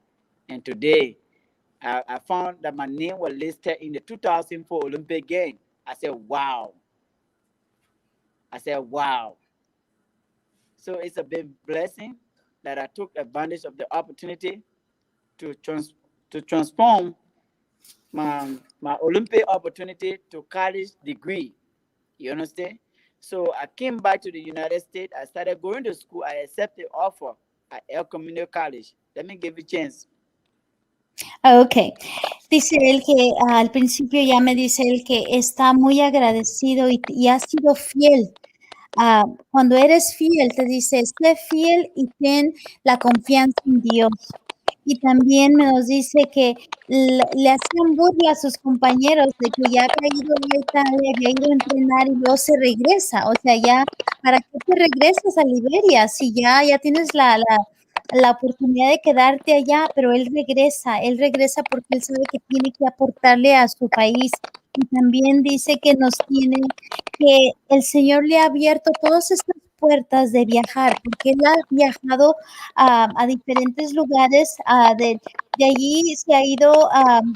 C: And today, I found that my name was listed in the 2004 Olympic Games. I said, wow. I said, wow. So it's a big blessing that I took advantage of the opportunity to transform my Olympic opportunity to college degree. You understand? So I came back to the United States. I started going to school. I accepted offer at El Camino College. Let me give you a chance.
B: Ok, dice él que al principio ya me dice él que está muy agradecido y ha sido fiel. Cuando eres fiel, te dice, sé fiel y ten la confianza en Dios. Y también nos dice que le hacían burla a sus compañeros de que ya había ido a Italia, había ido a entrenar y luego se regresa. O sea, ya, ¿para qué te regresas a Liberia si ya tienes la oportunidad de quedarte allá? Pero él regresa porque él sabe que tiene que aportarle a su país. Y también dice que que el Señor le ha abierto todas estas puertas de viajar, porque él ha viajado a diferentes lugares, de allí se ha ido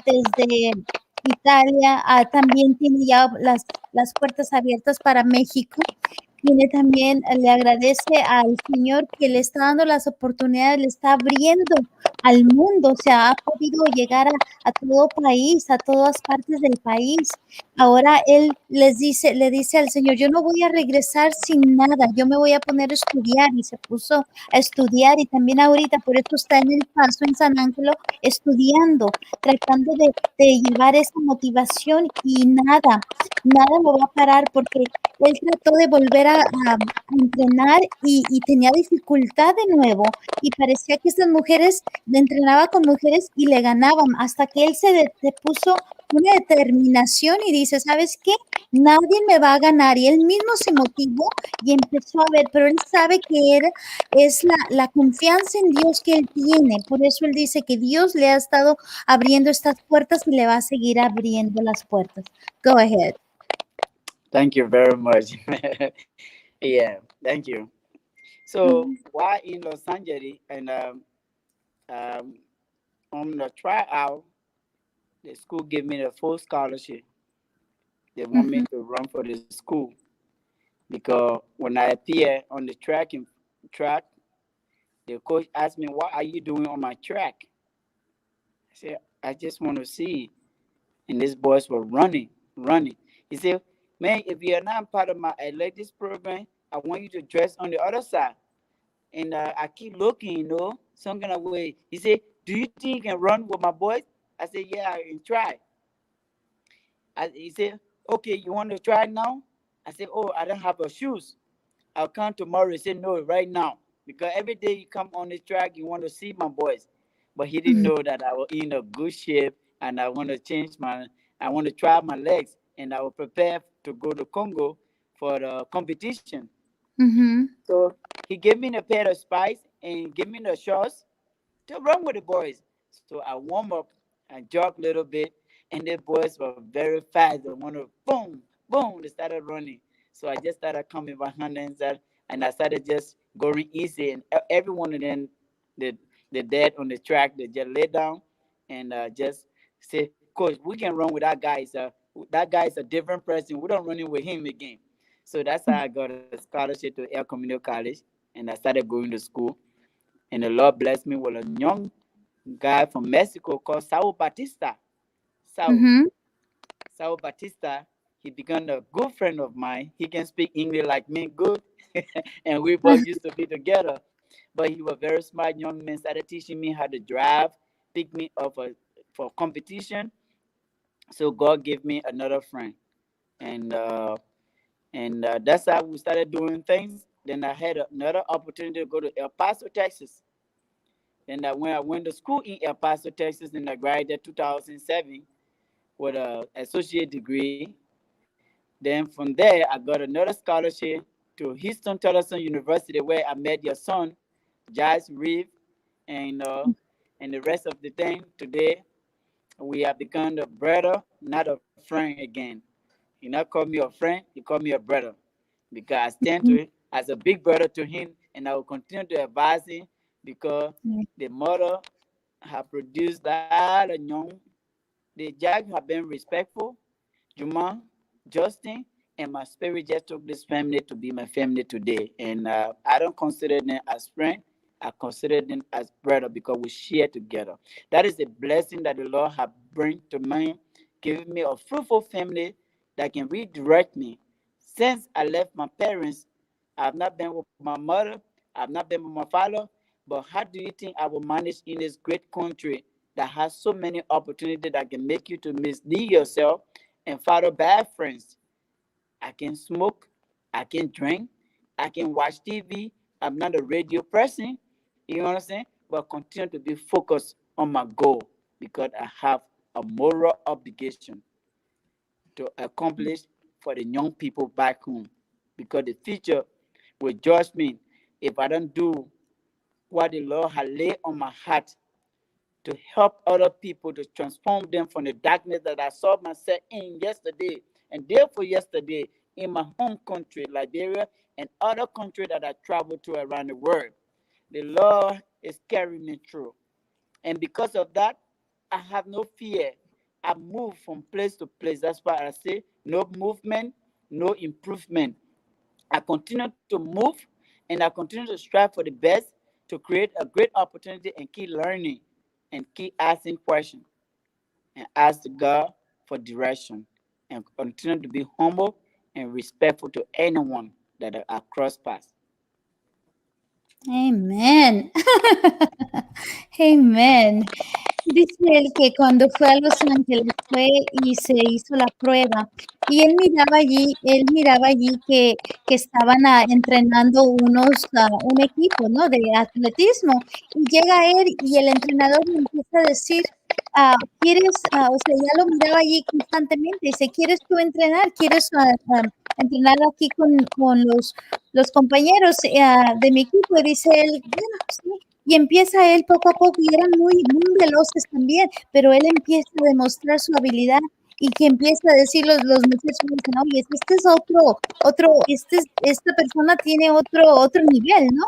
B: desde Italia, también tiene ya las puertas abiertas para México. Tiene también, le agradece al Señor que le está dando las oportunidades, le está abriendo al mundo, o sea, ha podido llegar a todo país, a todas partes del país. Ahora él le dice al Señor, yo no voy a regresar sin nada, yo me voy a poner a estudiar, y se puso a estudiar, y también ahorita por eso está en El Paso, en San Ángelo, estudiando, tratando de llevar esa motivación, y nada lo va a parar porque él trató de volver a entrenar y tenía dificultad de nuevo, y parecía que estas mujeres, le entrenaba con mujeres y le ganaban, hasta que él se puso una determinación y dice, ¿sabes qué? Nadie me va a ganar. Y él mismo se motivó y empezó a ver, pero él sabe que es la confianza en Dios que él tiene. Por eso él dice que Dios le ha estado abriendo estas puertas y le va a seguir abriendo las puertas. Go ahead.
C: Thank you very much. Yeah, thank you. So while in Los Angeles and on the tryout, the school gave me the full scholarship. They want me to run for the school because when I appear on the track, the coach asked me, "What are you doing on my track?" I said, "I just want to see." And these boys were running. He said, "Man, if you're not part of my athletics program, I want you to dress on the other side." And I keep looking, some kind of way. He said, "Do you think you can run with my boys?" I said, "Yeah, I can try." He said, "Okay, you want to try now?" I said, "Oh, I don't have a shoes. I'll come tomorrow." He said, "No, right now. Because every day you come on the track, you want to see my boys." But he didn't know that I was in a good shape and I want to try my legs and I will prepare to go to Congo for the competition. So he gave me a pair of spikes and gave me the shorts to run with the boys. So I warm up and jog a little bit, and the boys were very fast. They want to boom, boom. They started running. So I just started coming behind them, and I started just going easy. And every one of them, the dead on the track, they just lay down and just say, "Coach, we can run with that guy. That guy is a different person. We don't run in with him again." So that's how I got a scholarship to El Camino College, and I started going to school. And the Lord blessed me with a young guy from Mexico called Saul Batista. Saul Batista. He became a good friend of mine. He can speak English like me good, and we both used to be together. But he was a very smart young man. Started teaching me how to drive, pick me up for competition. So God gave me another friend, and that's how we started doing things. Then I had another opportunity to go to El Paso, Texas. And when I went to school in El Paso, Texas, and I graduated 2007 with an associate degree. Then from there, I got another scholarship to Houston Tolleson University, where I met your son, Jazz Reeve, and uh, and the rest of the thing. Today, we have become a brother, not a friend again. He not call me a friend, he call me a brother, because I stand to him as a big brother to him, and I will continue to advise him because the mother have produced a lot of young. The judge have been respectful. Juma, Justin, and my spirit just took this family to be my family today. And I don't consider them as friends. I consider them as brother because we share together. That is a blessing that the Lord has bring to me, giving me a fruitful family that can redirect me. Since I left my parents, I've not been with my mother, I've not been with my father. But how do you think I will manage in this great country that has so many opportunities that can make you to mislead yourself and follow bad friends? I can smoke, I can drink, I can watch TV. I'm not a radio person, you understand? But continue to be focused on my goal because I have a moral obligation to accomplish for the young people back home. Because the future will judge me if I don't do what the Lord has laid on my heart to help other people to transform them from the darkness that I saw myself in yesterday and therefore yesterday in my home country, Liberia, and other countries that I traveled to around the world. The Lord is carrying me through. And because of that, I have no fear. I move from place to place. That's why I say no movement, no improvement. I continue to move and I continue to strive for the best to create a great opportunity and keep learning and keep asking questions and ask God for direction and continue to be humble and respectful to anyone that I cross paths.
B: Amen. Amen. Dice él que cuando fue a Los Ángeles fue y se hizo la prueba y él miraba allí que estaban entrenando un equipo, ¿no? De atletismo y llega él y el entrenador le empieza a decir, o sea, ya lo miraba allí constantemente, dice, ¿quieres tú entrenar? ¿Quieres entrenar aquí con los compañeros de mi equipo? Y dice él, bueno, sí. Y empieza él poco a poco, y eran muy, muy veloces también, pero él empieza a demostrar su habilidad y que empieza a decir los muchachos, dicen, oye, este es esta persona tiene otro nivel, ¿no?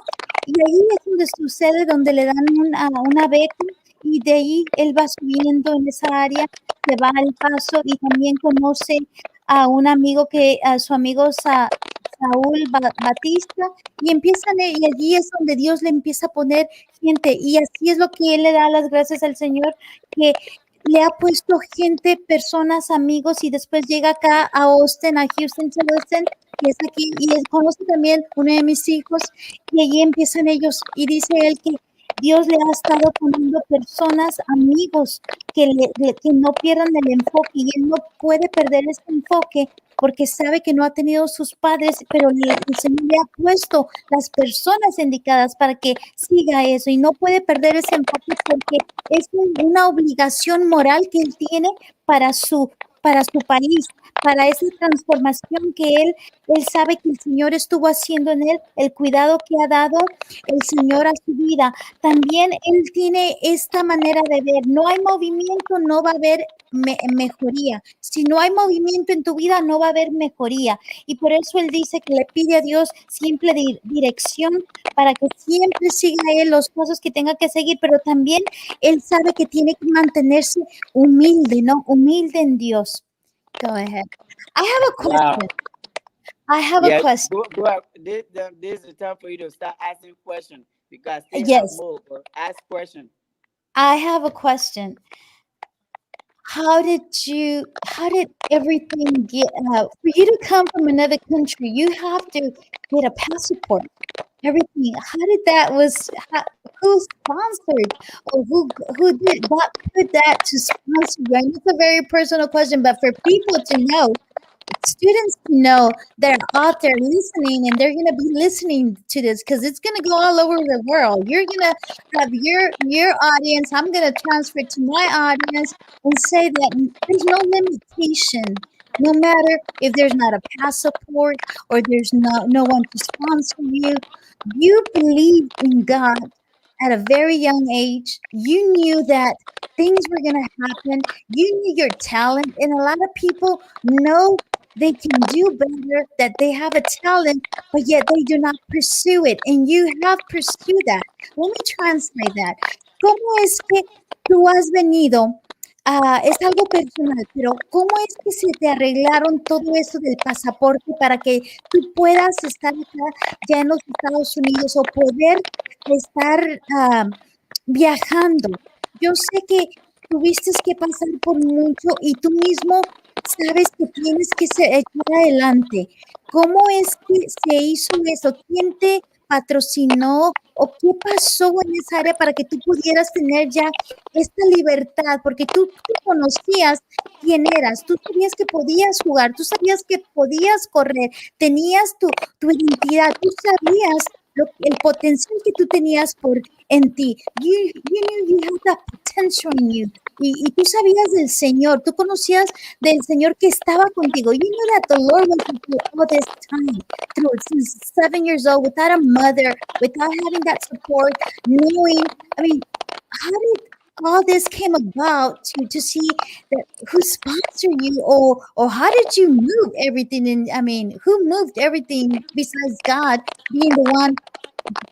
B: Y ahí es donde sucede, donde le dan una beca y de ahí él va subiendo en esa área, se va al Paso y también conoce a un amigo a su amigo Saúl Batista y y allí es donde Dios le empieza a poner gente y así es lo que él le da las gracias al Señor que le ha puesto gente, personas, amigos y después llega acá a Austin, a Houston, que es aquí y él conoce también uno de mis hijos y allí empiezan ellos y dice él que Dios le ha estado poniendo personas, amigos, que no pierdan el enfoque y él no puede perder ese enfoque porque sabe que no ha tenido sus padres, pero el Señor le ha puesto las personas indicadas para que siga eso y no puede perder ese enfoque porque es una obligación moral que él tiene para su país, para esa transformación que él sabe que el Señor estuvo haciendo en él, el cuidado que ha dado el Señor a su vida. También él tiene esta manera de ver, no hay movimiento, no va a haber mejoría. Si no hay movimiento en tu vida, no va a haber mejoría. Y por eso él dice que le pide a Dios siempre dirección para que siempre siga él los pasos que tenga que seguir, pero también él sabe que tiene que mantenerse humilde, ¿no? Humilde en Dios. Go ahead. I have a question.
C: Wow.
B: I have a question.
C: This is time for you to start asking questions because they have
B: Yes,
C: more. But ask questions.
B: I have a question. how did everything get for you to come from another country? You have to get a passport. Everything. How did that was who sponsored or who did what put that to sponsor you? And it's a very personal question, but for people to know, students to know that are out there listening, and they're gonna be listening to this because it's gonna go all over the world. You're gonna have your audience. I'm gonna transfer to my audience and say that there's no limitation. No matter if there's not a passport or there's no one to sponsor you, you believe in God at a very young age. You knew that things were going to happen. You knew your talent. And a lot of people know they can do better, that they have a talent, but yet they do not pursue it. And you have pursued that. Let me translate that. ¿Cómo es que tú has venido? Es algo personal, pero ¿cómo es que se te arreglaron todo eso del pasaporte para que tú puedas estar acá ya en los Estados Unidos o poder estar viajando? Yo sé que tuviste que pasar por mucho y tú mismo sabes que tienes que echar adelante. ¿Cómo es que se hizo eso? ¿Quién te patrocinó o qué pasó en esa área para que tú pudieras tener ya esta libertad? Porque tú conocías quién eras, tú sabías que podías jugar, tú sabías que podías correr, tenías tu identidad, tú sabías el potencial que tú tenías en ti. You knew you had that potential in you. Y tú sabías del Señor, tú conocías del Señor que estaba contigo. You knew that the Lord was with you all this time, since 7 years old, without a mother, without having that support, knowing, I mean, how did all this came about to see that who sponsored you or how did you move everything in? I mean, who moved everything besides God being the one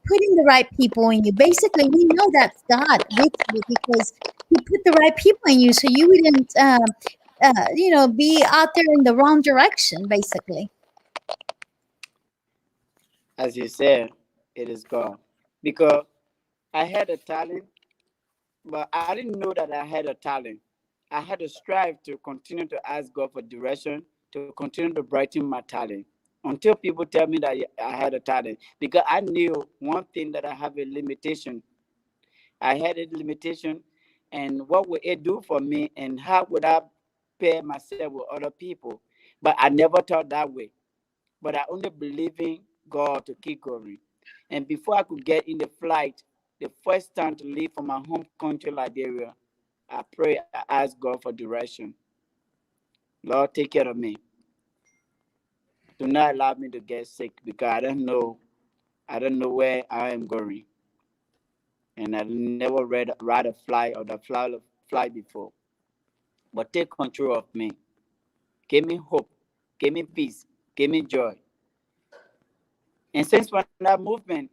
B: putting the right people in you? Basically, we know that's God with you because He put the right people in you, so you wouldn't, be out there in the wrong direction. Basically,
C: As you said, it is God. Because I had a talent, but I didn't know that I had a talent. I had to strive to continue to ask God for direction, to continue to brighten my talent until people tell me that I had a talent. Because I knew one thing, that I have a limitation. I had a limitation, and what would it do for me, and how would I pair myself with other people? But I never thought that way. But I only believe in God to keep going. And before I could get in the flight, the first time to leave from my home country, Liberia, I pray, I ask God for direction. Lord, take care of me. Do not allow me to get sick because I don't know where I am going. And I never ride a fly or the fly before. But take control of me. Give me hope. Give me peace. Give me joy. And since when that movement,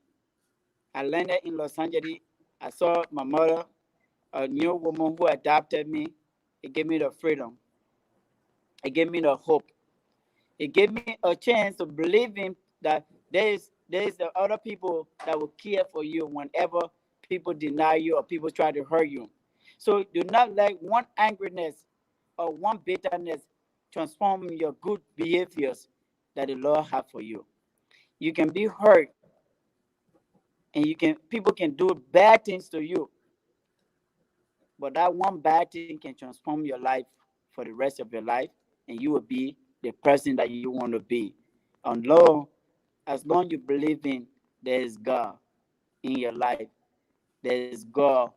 C: I landed in Los Angeles, I saw my mother, a new woman who adopted me. It gave me the freedom. It gave me the hope. It gave me a chance to believe in that there is the other people that will care for you whenever people deny you or people try to hurt you. So do not let one angriness or one bitterness transform your good behaviors that the Lord have for you. You can be hurt, and people can do bad things to you, but that one bad thing can transform your life for the rest of your life, and you will be the person that you want to be. And Lord, as long you believe in there is God in your life, there is God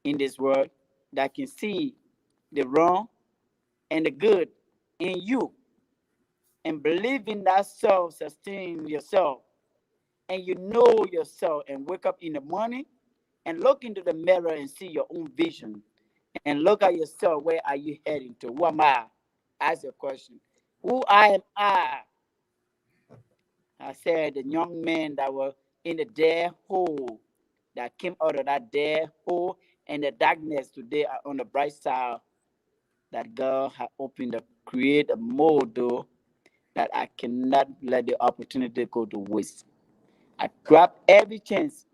C: in this world that can see the wrong and the good in you, and believe in that self, sustain yourself, and you know yourself, and wake up in the morning and look into the mirror and see your own vision, and look at yourself. Where are you heading to? Who am I? Ask your question. Who I am I? I said the young man that was in the dead hole, that came out of that dead hole and the darkness, today are on the bright side, that God has opened to create a mold door that I cannot let the opportunity go to waste. I grab every chance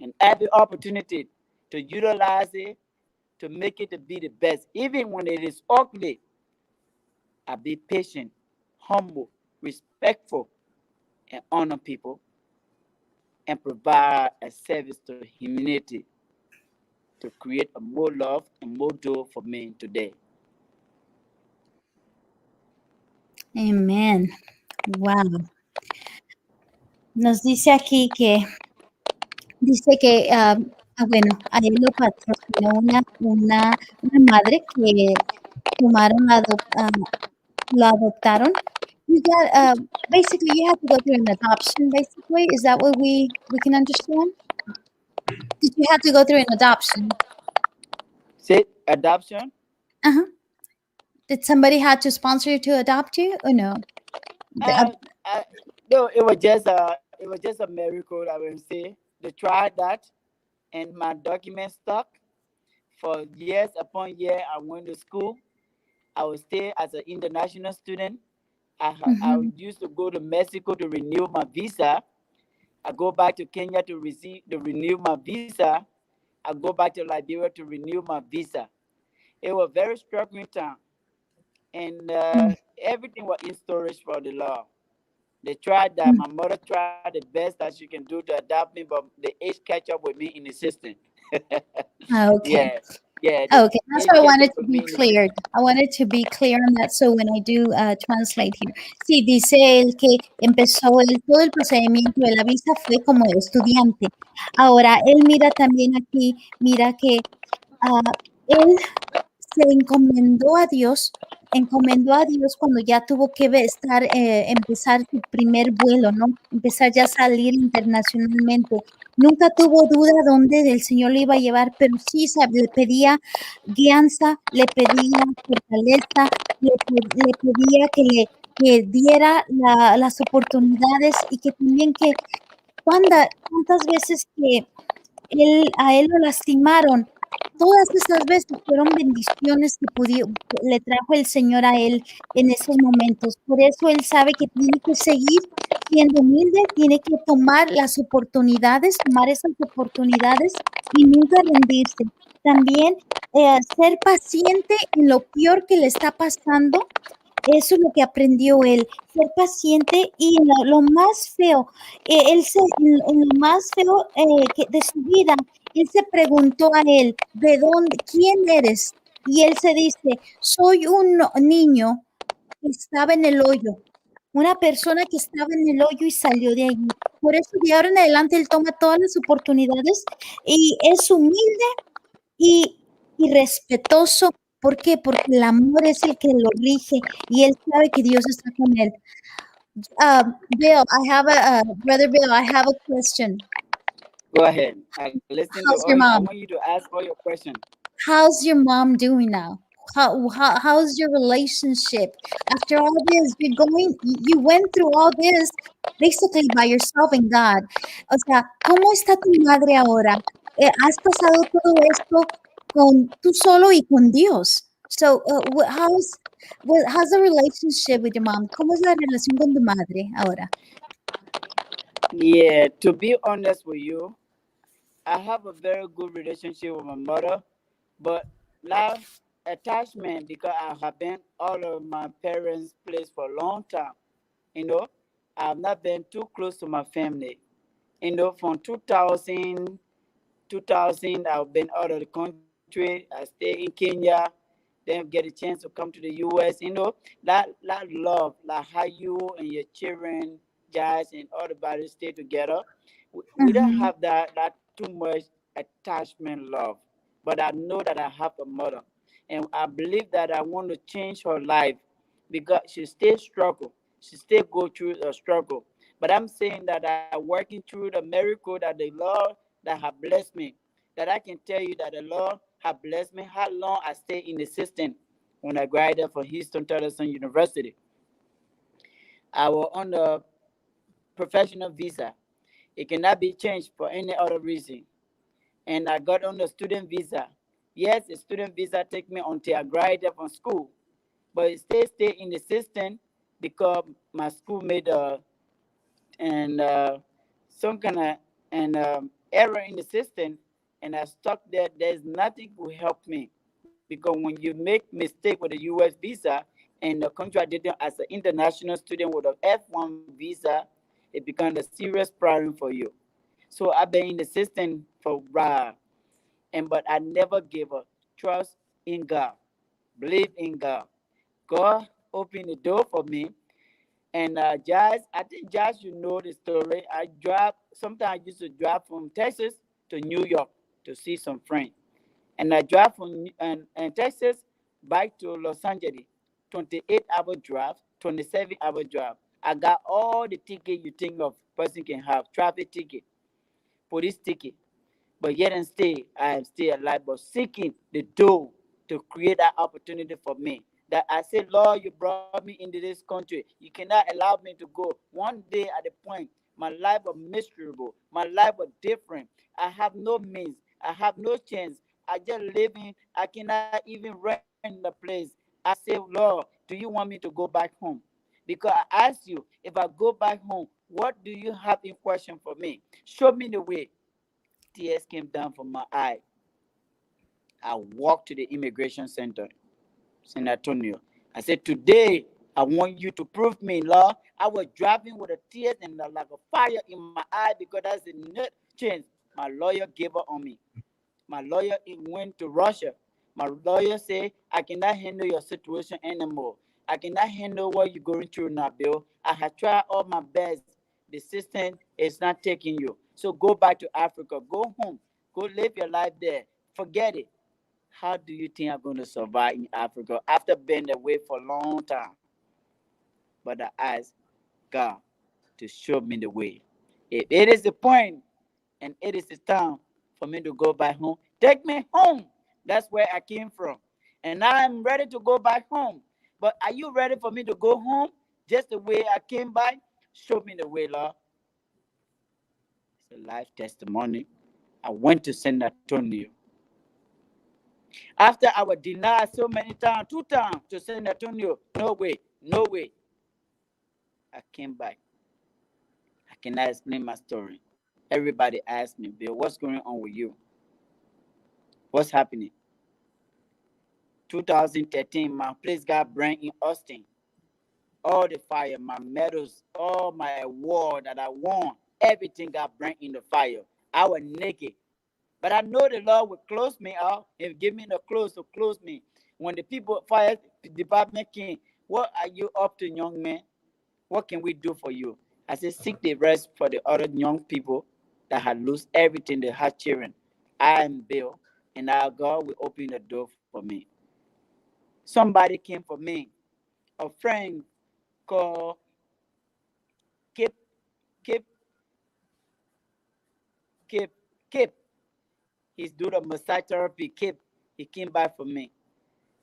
C: and every opportunity to utilize it, to make it to be the best. Even when it is ugly, I be patient, humble, respectful, and honor people, and provide a service to humanity to create a more love and more joy for me today.
B: Amen. Wow. Nos dice aquí que, bueno, a él lo patrocinó una madre que tomaron, lo adoptaron. You got, basically, you had to go through an adoption, basically. Is that what we can understand? Did you have to go through an adoption?
C: Say adoption.
B: Uh-huh. Did somebody had to sponsor you to adopt you or no?
C: I, no, it was just a miracle. I will say they tried that, and my documents stuck for years upon year. I went to school. I would stay as an international student. I
B: Mhm.
C: used to go to Mexico to renew my visa. I go back to Kenya to renew my visa. I go back to Liberia to renew my visa. It was very struggling time, and everything was in storage for the law. They tried that. My mother tried the best that she can do to adopt me, but the age catch up with me in the system.
B: Okay.
C: Yeah, yeah. The
B: Okay, that's
C: age
B: what I
C: catch
B: wanted
C: up
B: to
C: with
B: be
C: me in the
B: cleared.
C: system.
B: I wanted to be clear on that. So when I do translate here, sí, dice él que todo el procedimiento de la visa fue como estudiante. Ahora, él mira también aquí, mira que él se encomendó a Dios cuando ya tuvo que empezar su primer vuelo, ¿no? Empezar ya a salir internacionalmente. Nunca tuvo duda dónde el Señor le iba a llevar, pero sí le pedía guianza, le pedía fortaleza, le pedía que diera las oportunidades y que también cuántas veces que a él lo lastimaron. Todas esas veces fueron bendiciones que le trajo el Señor a él en esos momentos. Por eso él sabe que tiene que seguir siendo humilde, tiene que tomar tomar esas oportunidades y nunca rendirse. También ser paciente en lo peor que le está pasando. Eso es lo que aprendió él, ser paciente y en lo más feo, en lo más feo de su vida, él se preguntó a él, quién eres? Y él se dice, soy un niño que estaba en el hoyo, una persona que estaba en el hoyo y salió de allí. Por eso de ahora en adelante él toma todas las oportunidades y es humilde y respetuoso. ¿Por qué? Porque el amor es el que lo rige y él sabe que Dios está con él. Bill, Brother Bill, I have a question.
C: Go ahead. I listen to
B: How's
C: all.
B: your
C: I
B: mom?
C: want you to ask all your questions.
B: How's your mom doing now? How's your relationship? After all this, you went through all this basically by yourself and God. O sea, ¿cómo está tu madre ahora? Has pasado todo esto tú solo y con Dios. So, how's the relationship with your mom? ¿Cómo es la relación con tu madre ahora?
C: Yeah, to be honest with you, I have a very good relationship with my mother, but now attachment because I have been all of my parents' place for a long time. You know, I have not been too close to my family. From 2000, I've been out of the country. I stay in Kenya, then get a chance to come to the US. That love, like how you and your children, guys, and everybody stay together. We don't
B: Mhm.
C: have that too much attachment love. But I know that I have a mother, and I believe that I want to change her life because she still struggle. She still go through a struggle. But I'm saying that I'm working through the miracle that the Lord that have blessed me. That I can tell you that the Lord have blessed me. How long I stay in the system when I graduated from Houston Tellison University. I was on the professional visa. It cannot be changed for any other reason. And I got on the student visa. Yes, the student visa take me until I graduated from school, but it stay in the system because my school made and some kind of error in the system, and I stuck there. There's nothing to help me because when you make mistake with the U.S. visa and the country I did it as an international student with an F1 visa, it becomes a serious problem for you. So I've been in the system for and but I never gave up. Trust in God, believe in God. God opened the door for me. And Jazz, I think Jazz, you know the story. I drive. Sometimes I used to drive from Texas to New York to see some friends, and I drive from and Texas back to Los Angeles. 28-hour drive, 27-hour drive. I got all the ticket you think of person can have: traffic ticket, police ticket. But yet and still, I am still alive, but seeking the door to create that opportunity for me. That I said, Lord, you brought me into this country. You cannot allow me to go. One day at the point, my life was miserable. My life was different. I have no means. I have no chance. I just living. I cannot even rent the place. I say, Lord, do you want me to go back home? Because I ask you, if I go back home, what do you have in question for me? Show me the way. Tears came down from my eye. I walked to the immigration center, San Antonio. I said, today, I want you to prove me, Lord. I was driving with a tears and like a fire in my eye because that's the net change. My lawyer gave up on me. My lawyer went to Russia. My lawyer said, I cannot handle your situation anymore. I cannot handle what you're going through now, Bill. I have tried all my best. The system is not taking you. So go back to Africa. Go home. Go live your life there. Forget it. How do you think I'm going to survive in Africa after being away for a long time? But I asked God to show me the way. If it is the point and it is the time for me to go back home, take me home. That's where I came from. And now I'm ready to go back home. But are you ready for me to go home just the way I came by? Show me the way, Lord. It's a life testimony. I went to San Antonio. After I was denied so many times, 2 times to San Antonio, no way, no way. I came back. I cannot explain my story. Everybody asked me, Bill, what's going on with you? What's happening? 2013, my place got burned in Austin. All the fire, my medals, all my award that I won, everything got burned in the fire. I was naked. But I know the Lord will close me out and give me the clothes to close me. When the people, fire department came, what are you up to, young man? What can we do for you? I said, seek the rest for the other young people that had lost everything, they had children. I am Bill, and our God will open the door for me. Somebody came for me, a friend called Kip, Kip, Kip, Kip. He's doing a massage therapy. Kip, he came back for me.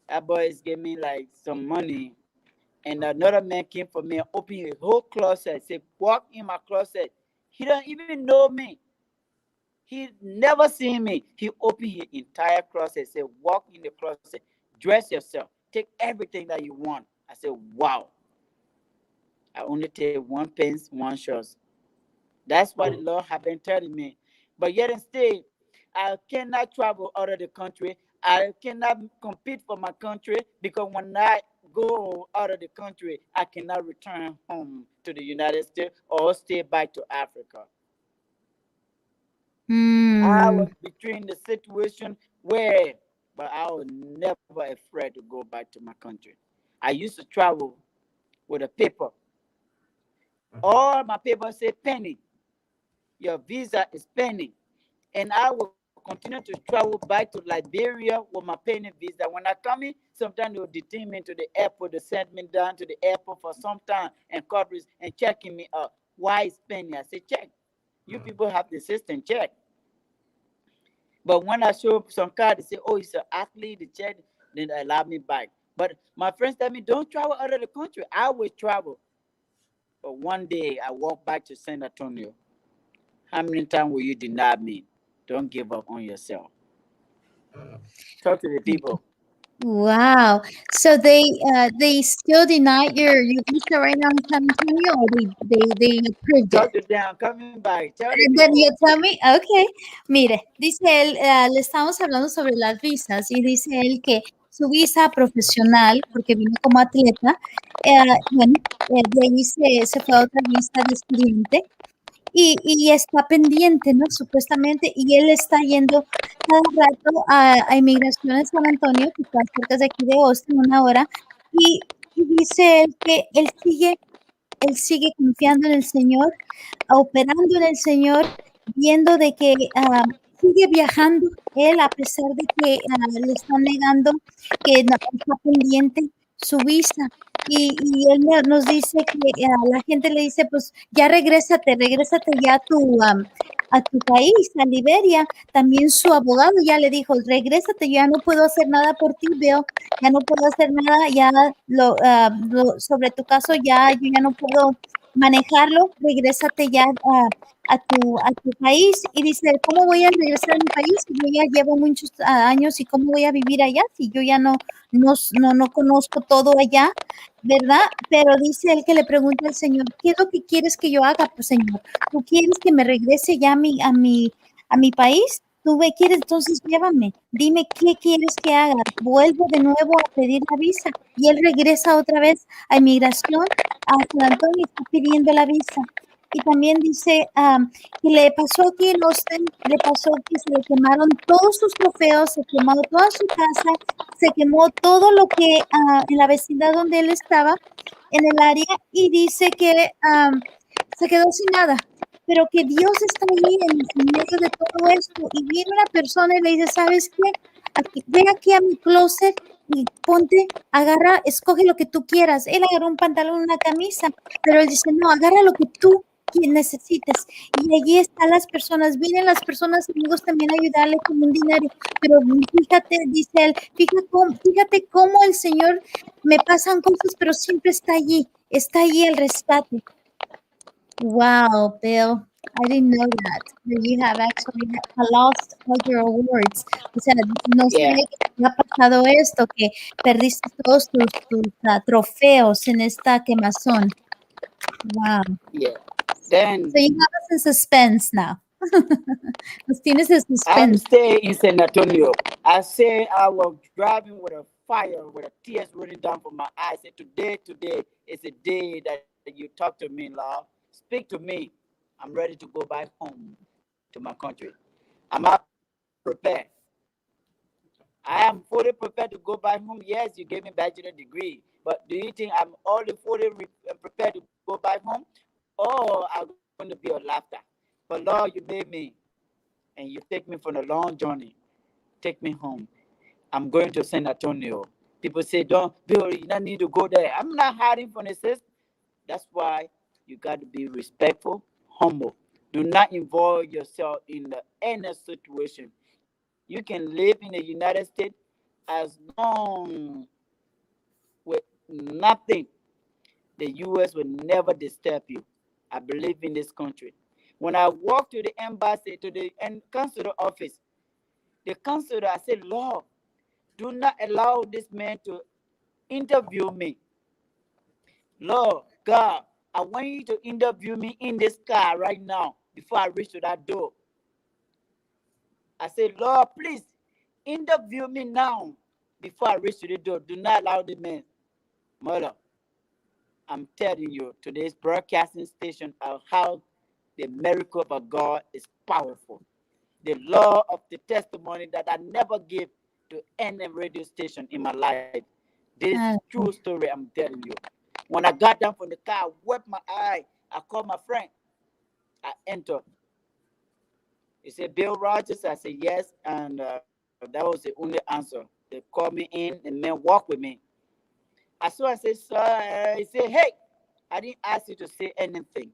C: That boys gave me like some money. And another man came for me and opened his whole closet. Said, walk in my closet. He don't even know me. He never seen me. He opened his entire closet. Said, walk in the closet. Dress yourself. Take everything that you want. I said, wow. I only take one pants, one shorts. That's what the Lord have been telling me. But yet and still, I cannot travel out of the country. I cannot compete for my country because when I go out of the country, I cannot return home to the United States or stay back to Africa. I
B: Hmm.
C: was between the situation where, but I was never afraid to go back to my country. I used to travel with a paper. All my papers say pending. Your visa is pending. And I will continue to travel back to Liberia with my pending visa. When I come in, sometimes they will detain me to the airport. They send me down to the airport for some time and coverage and checking me out. Why is pending? I say, check. You people have the system, check. But when I show up some card, they say, oh, he's an athlete, they check, then they allow me back. But my friends tell me, don't travel out of the country. I will travel. But one day I walk back to San Antonio. How many times will you deny me? Don't give up on yourself. Talk to the people.
B: Wow. So they still deny your visa right now in San Antonio, or they approved it?
C: Talk to them, coming back. Tell the
B: And then
C: people.
B: you tell me, okay. Mire, dice él, le estamos hablando sobre las visas y dice él que su visa profesional, porque vino como atleta, bueno, de ahí se fue a otra visa de estudiante y está pendiente, ¿no? Supuestamente, y él está yendo cada rato a inmigración en San Antonio, que está cerca de aquí de Austin, 1 hora, y dice él que él sigue confiando en el Señor, operando en el Señor, viendo de que sigue viajando él a pesar de que le están negando, que no, está pendiente su visa. Y él nos dice que la gente le dice, pues ya regrésate ya a tu país, a Liberia. También su abogado ya le dijo, regrésate, ya no puedo hacer nada por ti, Bill, ya no puedo hacer nada, ya sobre tu caso yo ya no puedo manejarlo, regrésate ya a tu país. Y dice, ¿cómo voy a regresar a mi país si yo ya llevo muchos años y cómo voy a vivir allá si yo ya no conozco todo allá, ¿verdad? Pero dice él que le pregunta al Señor, ¿qué es lo que quieres que yo haga? Pues Señor, ¿tú quieres que me regrese ya a mi país? Tú me quieres, entonces llévame. Dime qué quieres que haga. Vuelvo de nuevo a pedir la visa. Y él regresa otra vez a inmigración a San Antonio y está pidiendo la visa. Y también dice que le pasó aquí en Austin, le pasó que se le quemaron todos sus trofeos, se quemó toda su casa, se quemó todo lo que en la vecindad donde él estaba, en el área, y dice que se quedó sin nada, pero que Dios está ahí en medio de todo esto. Y viene una persona y le dice, ¿sabes qué? Ven aquí a mi closet y ponte, agarra, escoge lo que tú quieras. Él agarró un pantalón, una camisa, pero él dice, no, agarra lo que tú necesites. Y allí están las personas, vienen las personas, amigos, también a ayudarle con un dinero. Pero fíjate, dice él, fíjate cómo el Señor me pasan cosas, pero siempre está allí el rescate. Wow, Bill, I didn't know that you have actually lost all your awards. O sea, no
C: Yeah,
B: sabía que te había pasado esto, que perdiste todos tus trofeos en esta quemazón. Wow.
C: yeah. Then
B: So you have us in suspense now. Nos tienes en
C: I'm
B: suspense.
C: staying in San Antonio. I say I was driving with a fire, with a tears running down from my eyes. Say, today is a day that you talk to me, Lord. Speak to me. I'm ready to go back home to my country. I'm not prepared. I am fully prepared to go back home. Yes, you gave me bachelor degree, but do you think I'm already fully prepared to go back home, or I'm going to be a laughter? But Lord, you made me, and you take me for a long journey. Take me home. I'm going to San Antonio. People say, don't, Bill, you don't need to go there. I'm not hiding from the system. That's why you got to be respectful, humble. Do not involve yourself in any situation. You can live in the United States as long with nothing. The U.S. will never disturb you. I believe in this country. When I walk to the embassy, to the consular office, the consular, I said, Lord, do not allow this man to interview me. Lord God, I want you to interview me in this car right now before I reach to that door. I said, Lord, please interview me now before I reach to the door. Do not allow the man. Mother, I'm telling you, today's broadcasting station of how the miracle of God is powerful. The law of the testimony that I never give to any radio station in my life. This is true story I'm telling you. When I got down from the car, I wiped my eye. I called my friend. I entered. He said, Bill Rogers. I said, yes. And that was the only answer. They called me in and then walked with me. I saw, I said, sir, he said, hey, I didn't ask you to say anything.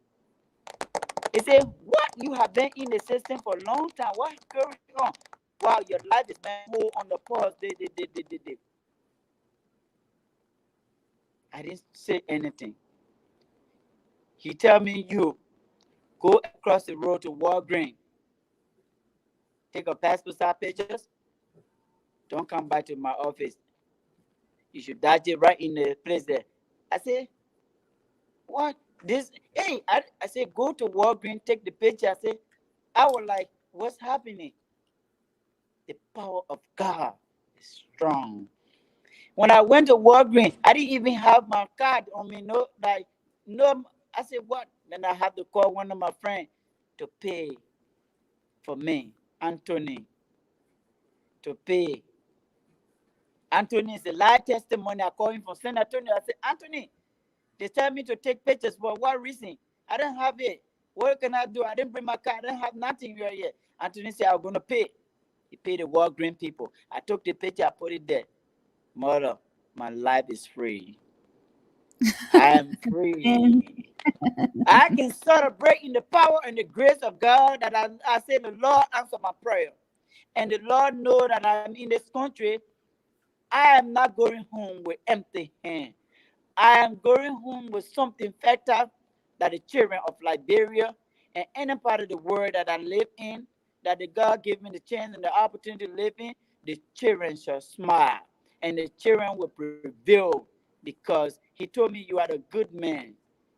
C: He said, what? You have been in the system for a long time. What's going on? Wow, your life is man more on the pause. I didn't say anything. He tell me, you go across the road to Walgreens, take a passport size pictures. Don't come back to my office You should dodge it right in the place there. I said, what? This, hey, I said, go to Walgreens, take the picture. I was like, what's happening? The power of God is strong. When I went to Walgreens, I didn't even have my card on me. No, like, no. I said, what? Then I had to call one of my friends to pay for me, Anthony, to pay. Anthony is a live testimony. I called him from San Antonio. I said, Anthony, they tell me to take pictures. For what reason? I don't have it. What can I do? I didn't bring my card. I don't have nothing here yet. Anthony said, I'm going to pay. He paid the Walgreens people. I took the picture. I put it there. Mother, my life is free. I am free. I can celebrate in the power and the grace of God that I say the Lord answered my prayer. And the Lord knows that I'm in this country. I am not going home with empty hands. I am going home with something factor that the children of Liberia and any part of the world that I live in, that the God gave me the chance and the opportunity to live in, the children shall smile and the children will prevail because he told me you are a good man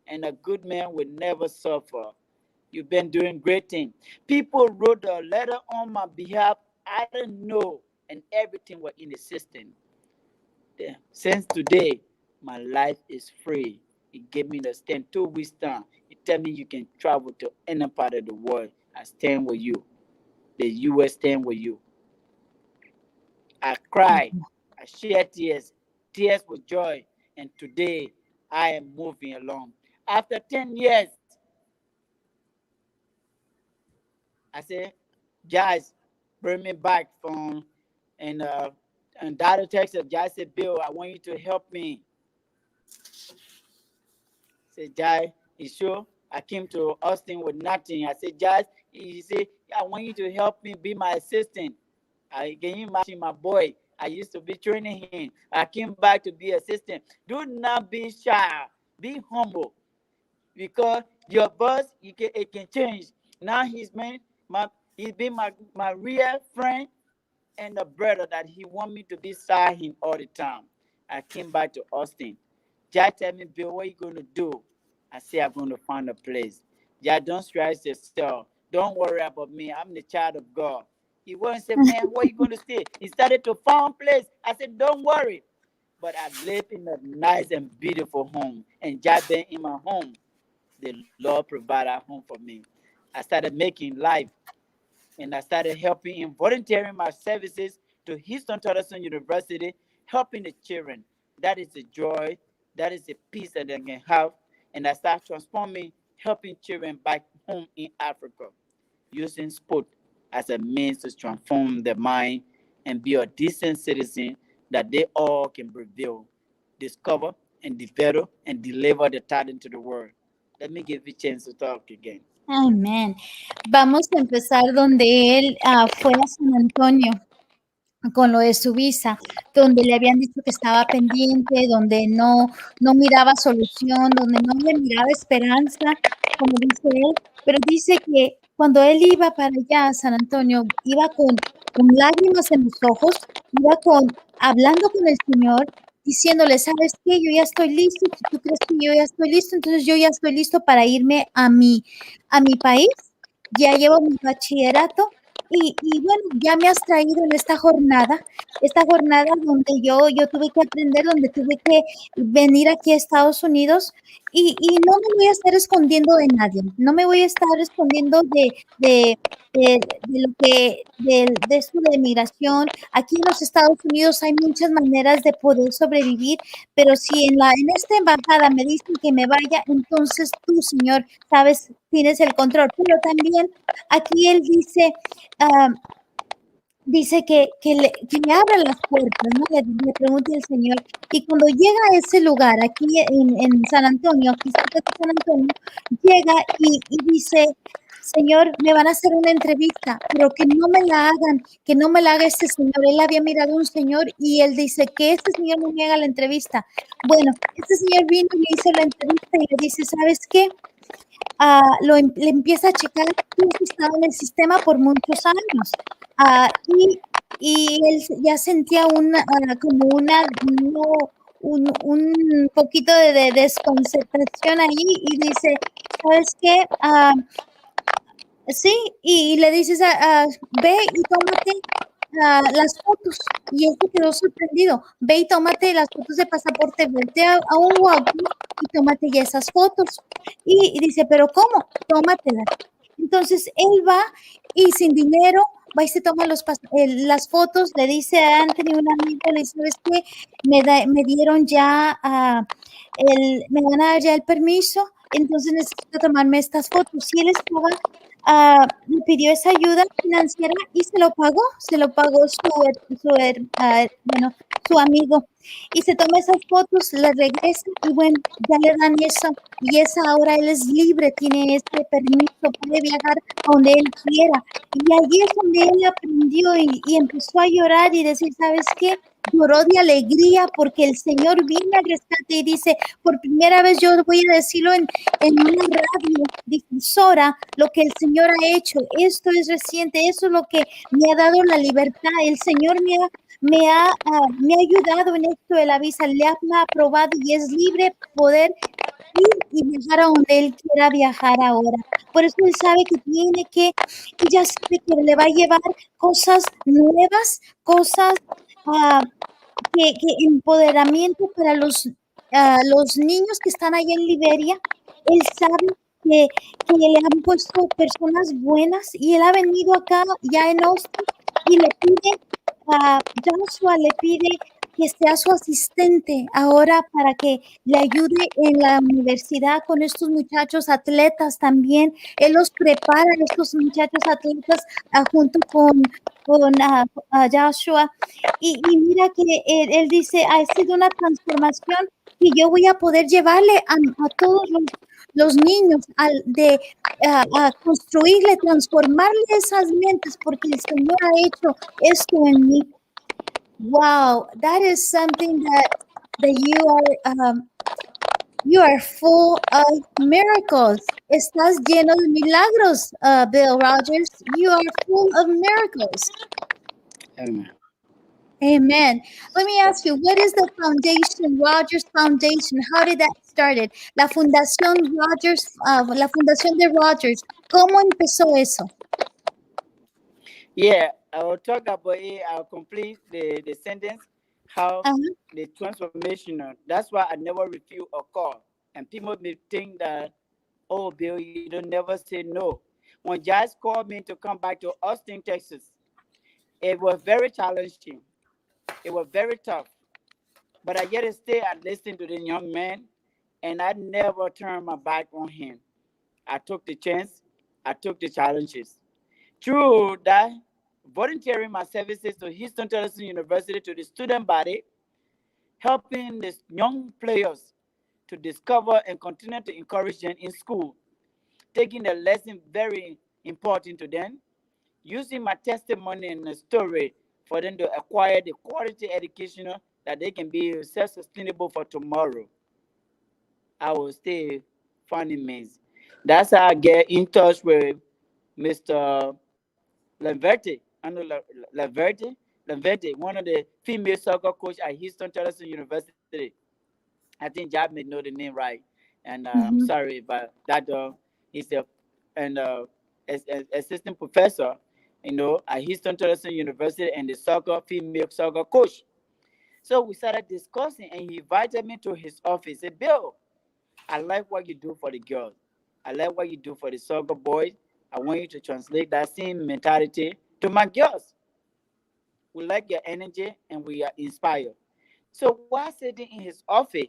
C: and a good man will never suffer. You've been doing great things. People wrote a letter on my behalf. I didn't know, and everything was in the system. Since today, my life is free. It gave me the stand 2 weeks time. It tell me you can travel to any part of the world. I stand with you. The U.S. stand with you. I cried. I shed tears. Tears with joy. And today, I am moving along. After 10 years, I said, guys, bring me back from and Dallas, Texas. Jai said, Bill, I want you to help me. I said, Jai, you sure? I came to Austin with nothing. I said, Jai, he said, I want you to help me be my assistant. Can you imagine my boy? I used to be training him. I came back to be assistant. Do not be shy. Be humble. Because your boss, it can change. Now he's been my real friend and a brother that he want me to be beside him all the time. I came back to Austin. Jack tell me, Bill, what are you going to do? I say, I'm going to find a place. Jack, don't stress yourself. Don't worry about me. I'm the child of God. He won't say, man, where are you going to stay? He started to find a place. I said, don't worry. But I live in a nice and beautiful home. And Jack been in my home. The Lord provided a home for me. I started making life. And I started helping in volunteering my services to Houston Tolleson University, helping the children. That is the joy. That is the peace that they can have. And I started transforming, helping children back home in Africa, using sport as a means to transform their mind and be a decent citizen that they all can prevail, discover, and develop and deliver the talent to the world. Let me give you a chance to talk again.
B: Amén. Vamos a empezar donde él fue a San Antonio con lo de su visa, donde le habían dicho que estaba pendiente, donde no miraba solución, donde no le miraba esperanza, como dice él, pero dice que cuando él iba para allá a San Antonio, iba con lágrimas en los ojos, iba hablando con el Señor, diciéndole, ¿sabes qué? Yo ya estoy listo, si tú crees que yo ya estoy listo, entonces yo ya estoy listo para irme a mi país, ya llevo mi bachillerato, y bueno, ya me has traído en esta jornada donde yo tuve que aprender, donde tuve que venir aquí a Estados Unidos y no me voy a estar escondiendo de nadie, no me voy a estar escondiendo de lo que, de esto de migración. Aquí en los Estados Unidos hay muchas maneras de poder sobrevivir, pero si en esta embajada me dicen que me vaya, entonces tú, Señor, sabes, tienes el control. Pero también aquí él dice que le abra las puertas, ¿no? Le pregunte al Señor. Y cuando llega a ese lugar, aquí en San Antonio, aquí cerca de San Antonio, llega y dice, Señor, me van a hacer una entrevista, pero que no me la haga este señor. Él había mirado a un señor y él dice que este señor no me haga la entrevista. Bueno, este señor vino y le hizo la entrevista y le dice, ¿sabes qué? le empieza a checar que estaba en el sistema por muchos años. Y él ya sentía un poquito de desconcentración ahí y dice, ¿sabes qué? Sí, y le dices, ve y tómate las fotos. Y él se quedó sorprendido. Ve y tómate las fotos de pasaporte, vete a un walkie y tómate ya esas fotos. Y dice, ¿pero cómo? Tómatelas. Entonces él va y sin dinero va y se toma las fotos, le dice a Anthony, un amigo, le dice, ¿sabes qué? Me dieron ya, me van a dar ya el permiso, entonces necesito tomarme estas fotos. Y él estaba le pidió esa ayuda financiera y se lo pagó su amigo. Y se toma esas fotos, le regresa y bueno, ya le dan eso. Y ahora él es libre, tiene este permiso, puede viajar a donde él quiera. Y allí es donde él aprendió y empezó a llorar y decir, ¿sabes qué? Lloró de alegría porque el Señor viene al rescate y dice, por primera vez yo voy a decirlo en una radio difusora, lo que el Señor ha hecho. Esto es reciente, eso es lo que me ha dado la libertad. El Señor me ha ayudado en esto de la visa, le ha aprobado y es libre poder ir y viajar a donde él quiera viajar ahora. Por eso él sabe que tiene que, ella sabe que le va a llevar cosas nuevas, cosas que empoderamiento para los niños que están allá en Liberia. Él sabe que le han puesto personas buenas y él ha venido acá ya en Austin y le pide a Joshua, le pide que sea su asistente ahora para que le ayude en la universidad con estos muchachos atletas también. Él los prepara, estos muchachos atletas, junto con Joshua. Y mira que él dice, ha sido una transformación y yo voy a poder llevarle a todos los niños a construirle, transformarle esas mentes porque el Señor ha hecho esto en mí. Wow, that is something that you are full of miracles. Estás lleno de milagros, Bill Rogers. You are full of miracles.
C: Amen.
B: Amen. Let me ask you, what is the foundation, Rogers Foundation? How did that started? La Fundación Rogers, la Fundación de Rogers. ¿Cómo empezó eso?
C: Yeah, I will talk about it. I'll complete the sentence. How the transformation. That's why I never refuse a call. And people may think that, oh, Bill, you don't never say no. When Jazz called me to come back to Austin, Texas, it was very challenging. It was very tough. But I yet stay and listen to the young man, and I never turned my back on him. I took the chance. I took the challenges. Through that, volunteering my services to Houston Texas University to the student body, helping the young players to discover and continue to encourage them in school, taking the lesson very important to them, using my testimony and the story for them to acquire the quality education that they can be self-sustainable for tomorrow. I will stay finding means. That's how I get in touch with Mr. Laverte. I know Laverte, one of the female soccer coach at Houston Texas University. I think Job may know the name right, and I'm sorry, but that he's the and assistant professor, at Houston Texas University and the female soccer coach. So we started discussing, and he invited me to his office. He said, Bill, I like what you do for the girls. I like what you do for the soccer boys. I want you to translate that same mentality to my girls. We like your energy and we are inspired. So while sitting in his office,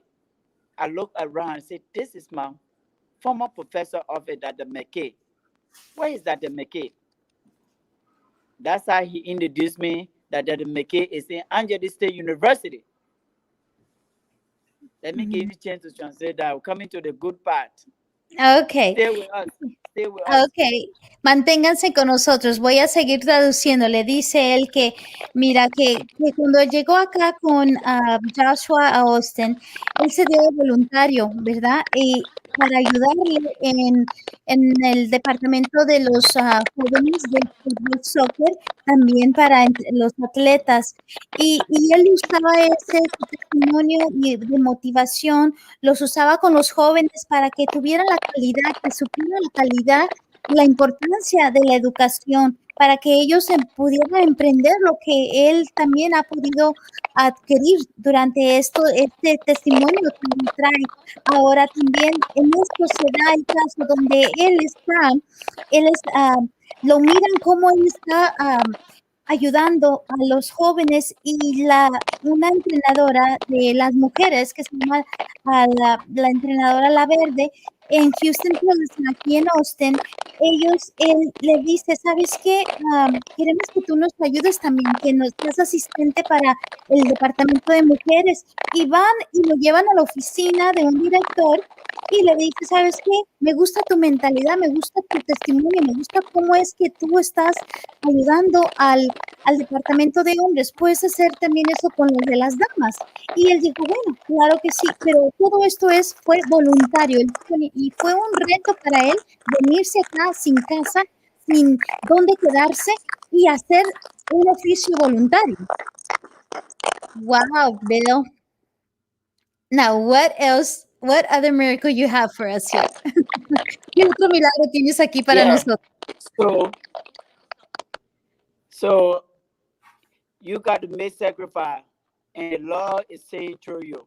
C: I looked around and said, this is my former professor of it at the McKay. Where is that the McKay? That's how he introduced me that the McKay is in Angelo State University. Let me give you a chance to translate that. We're coming to the good part.
B: Okay.
C: Stay with us. Stay with us.
B: Ok, manténganse con nosotros. Voy a seguir traduciendo. Le dice él que, mira, que cuando llegó acá con Joshua a Austin, él se dio de voluntario, ¿verdad? Y para ayudarle en el departamento de los jóvenes de fútbol soccer, también para los atletas. Y él usaba ese su testimonio de motivación, los usaba con los jóvenes para que tuvieran la calidad, que supieran la calidad, la importancia de la educación, para que ellos pudieran emprender lo que él también ha podido adquirir durante este testimonio que él trae. Ahora también en esto se da el caso donde él es, lo miran como él está ayudando a los jóvenes y una entrenadora de las mujeres que se llama la entrenadora La Verde en Houston, aquí en Austin, él le dice, ¿sabes qué? Queremos que tú nos ayudes también, que nos seas asistente para el departamento de mujeres. Y van y lo llevan a la oficina de un director y le dice, ¿sabes qué? Me gusta tu mentalidad, me gusta tu testimonio, me gusta cómo es que tú estás ayudando al departamento de hombres. Puedes hacer también eso con los de las damas. Y él dijo, bueno, claro que sí, pero todo esto fue voluntario y fue un reto para él venirse acá sin casa, sin dónde quedarse y hacer un oficio voluntario. Wow, Bill. Now, what else? What other miracle you have for us here? ¿Qué otro milagro tienes aquí para nosotros?
C: So you got to make sacrifice, and the Lord is saying through you.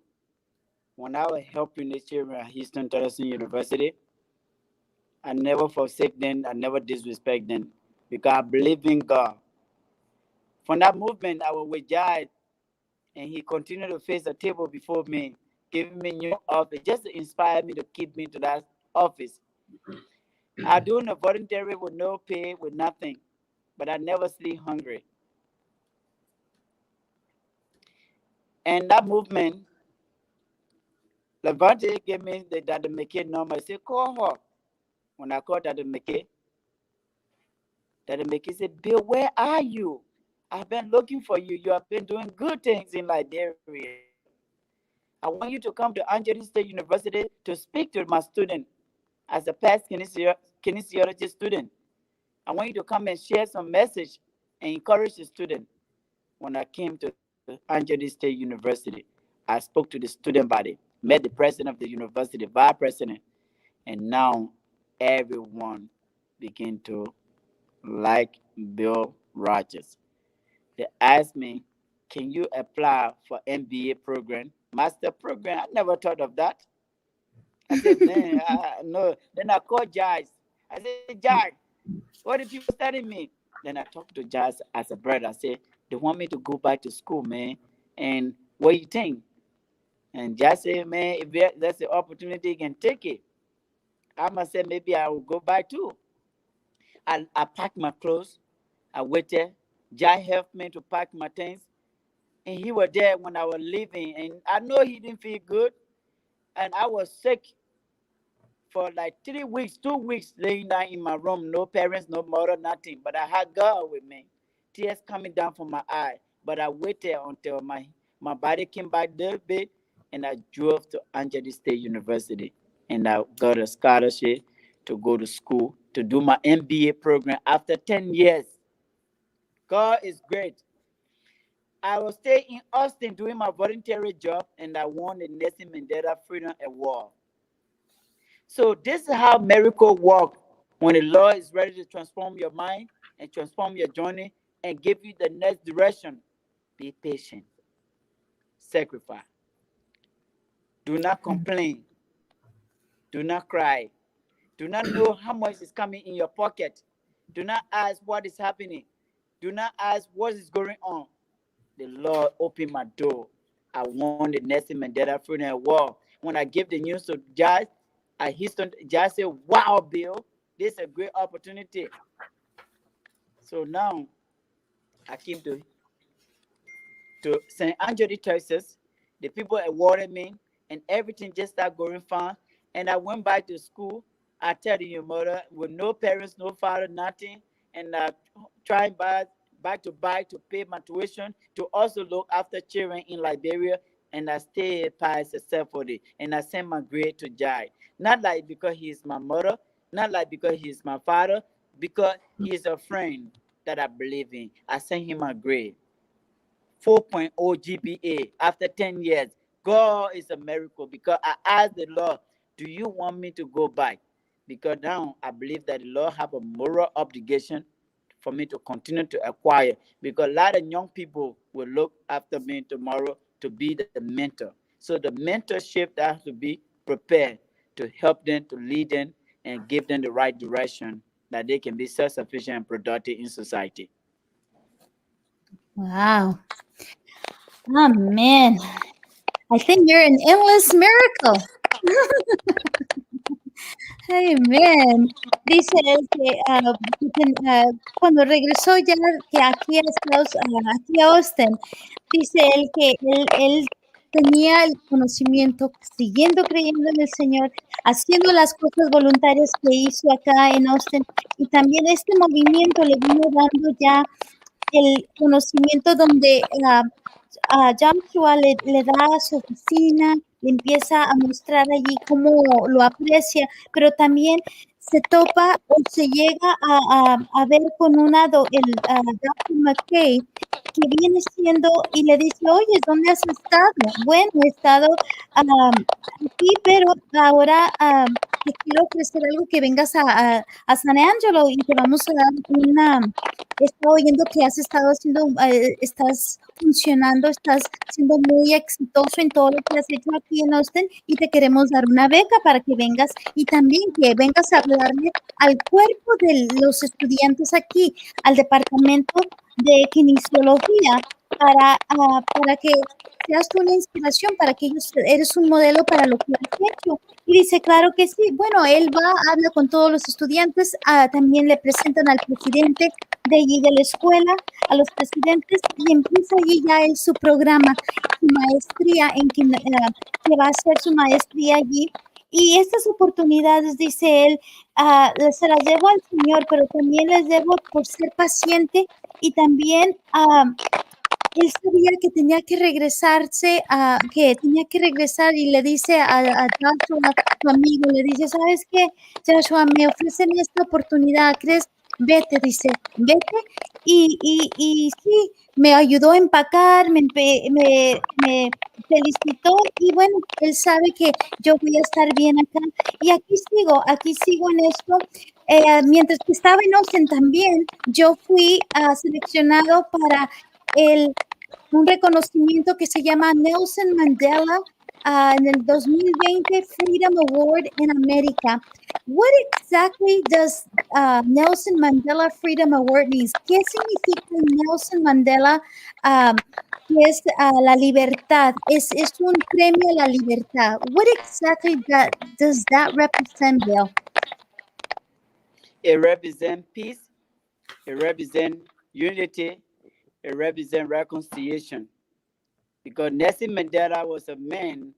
C: When I was helping the children at Houston Tennessee University, I never forsake them. I never disrespect them because I believe in God. From that movement, I was with God, and He continued to face the table before me, giving me new office just to inspire me to keep me to that office. I doing a voluntary with no pay, with nothing, but I never sleep hungry. And that movement, Levante gave me the Dada McKay number. I said, call her. When I called Dada McKay said, Bill, where are you? I've been looking for you. You have been doing good things in Liberia. I want you to come to Angeles State University to speak to my student as a past kinesiology student. I want you to come and share some message and encourage the student. When I came to Angeles State University, I spoke to the student body, met the president of the university, vice president, and now everyone began to like Bill Rogers. They asked me, can you apply for MBA program, master program? I never thought of that. I said, man, no. Then I called Jazz. I said, Jazz, what are people telling me? Then I talked to Jazz as a brother. I said, they want me to go back to school, man. And what do you think? And Jazz said, man, if that's the opportunity, you can take it. I must say, maybe I will go back too. I packed my clothes. I waited. Jai helped me to pack my things. And he was there when I was leaving. And I know he didn't feel good. And I was sick for like 3 weeks, 2 weeks, laying down in my room. No parents, no mother, nothing. But I had God with me. Tears coming down from my eye. But I waited until my body came back a little bit. And I drove to Angeles State University. And I got a scholarship to go to school to do my MBA program after 10 years. God is great. I was staying in Austin doing my voluntary job, and I won the Nelson Mandela Freedom Award. So this is how miracle work. When the Lord is ready to transform your mind and transform your journey and give you the next direction, be patient. Sacrifice. Do not complain. Do not cry. Do not know how much is coming in your pocket. Do not ask what is happening. Do not ask what is going on. The Lord opened my door. I won the Nelson Mandela Freedom Award. When I gave the news to Josh, Josh said, wow, Bill, this is a great opportunity. So now I came to St. Angelo, Texas. The people awarded me, and everything just started going fine. And I went back to school. I tell you, mother, with no parents, no father, nothing, and trying back to back to pay my tuition, to also look after children in Liberia, and I stay by successfully, and I send my grade to Jai. Not like because he's my mother, not like because he's my father, because he's a friend that I believe in. I send him my grade. 4.0 GPA after 10 years. God is a miracle because I asked the Lord, do you want me to go back? Because now I believe that the Lord have a moral obligation for me to continue to acquire, because a lot of young people will look after me tomorrow to be the mentor. So the mentorship has to be prepared to help them, to lead them, and give them the right direction that they can be self-sufficient and productive in society.
B: Wow. Amen. I think you're an endless miracle. Amen. Dice él que cuando regresó ya que aquí aquí a Austin, dice él que él tenía el conocimiento, siguiendo creyendo en el Señor, haciendo las cosas voluntarias que hizo acá en Austin, y también este movimiento le vino dando ya el conocimiento donde a Joshua le da a su oficina, le empieza a mostrar allí cómo lo aprecia, pero también se topa o se llega a ver con el Dr. McKay, que viene siendo y le dice, oye, ¿dónde has estado? Bueno, he estado aquí, pero ahora te quiero ofrecer algo, que vengas a San Angelo y te vamos a dar he estado oyendo que has estado haciendo, estás funcionando, estás siendo muy exitoso en todo lo que has hecho aquí en Austin, y te queremos dar una beca para que vengas y también que vengas a hablarle al cuerpo de los estudiantes aquí, al departamento de kinesiología, para que seas tú una inspiración, para que eres un modelo para lo que has hecho. Y dice, claro que sí. Bueno, él va, habla con todos los estudiantes, también le presentan al presidente de allí de la escuela, a los presidentes, y empieza allí ya él su programa, su maestría, que va a hacer su maestría allí. Y estas oportunidades, dice él, se las debo al Señor, pero también les debo por ser paciente, y también él sabía que tenía que regresarse, y le dice a Joshua, su amigo, le dice, ¿sabes qué, Joshua? Me ofrecen esta oportunidad, ¿crees? Vete, dice, vete. Y sí, me ayudó a empacar, me felicitó, y bueno, él sabe que yo voy a estar bien acá. Y aquí sigo en esto. Mientras que estaba en Austin también, yo fui seleccionado para un reconocimiento que se llama Nelson Mandela en el 2020 Freedom Award en América. What exactly does Nelson Mandela Freedom Award means? ¿Qué significa Nelson Mandela? Que es la libertad. Es un premio a la libertad. What exactly does that represent, Bill?
C: It represents peace, it represents unity, it represents reconciliation. Because Nelson Mandela was a man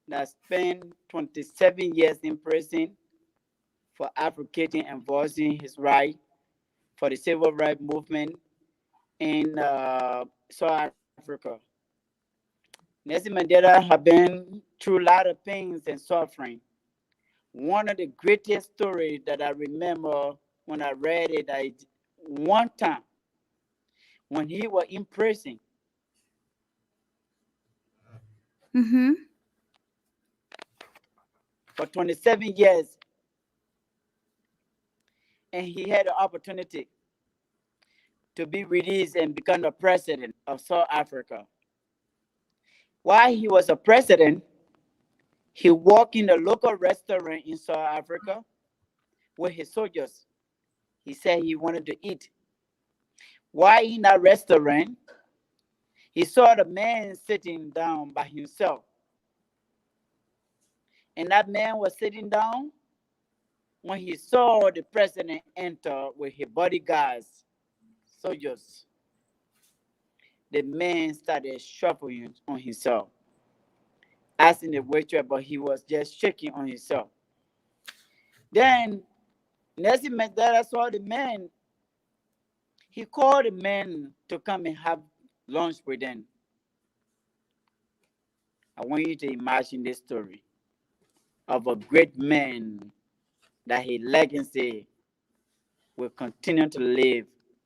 C: that spent 27 years in prison for advocating and voicing his right for the civil rights movement in South Africa. Nelson Mandela had been through a lot of pains and suffering. One of the greatest stories that I remember when I read it, one time when he was in prison.
B: Mm-hmm.
C: For 27 years, and he had the opportunity to be released and become the president of South Africa. While he was a president, he worked in a local restaurant in South Africa with his soldiers. He said he wanted to eat. While in that restaurant, he saw the man sitting down by himself. And that man was sitting down when he saw the president enter with his bodyguards, soldiers. The man started shuffling on himself, asking the waitress, but he was just shaking on himself. Then Nelson Mandela saw the man. He called the man to come and have lunch with him. I want you to imagine this story of a great man that his legacy will continue to live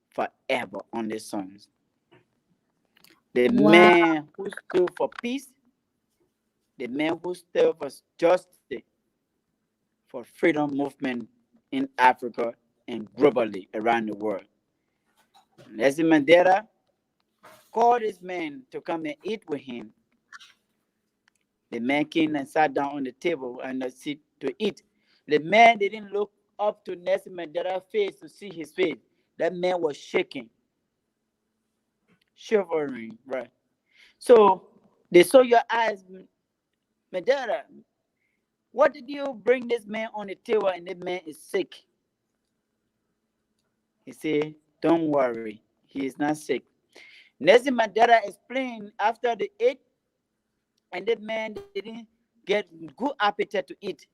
C: forever on the sons. The
B: Wow.
C: man who stood for peace, the man who stood for justice, for freedom movement in Africa and globally around the world. Nelson Mandela called this man to come and eat with him. The man came and sat down on the table and sit to eat. The man didn't look up to Nelson Mandela's face to see his face. That man was shaking, shivering, right? So they saw your eyes, Mandela. What did you bring this man on the table and the man is sick? He said, don't worry, he is not sick. Nelson Mandela explained after they ate and the man didn't get good appetite to eat.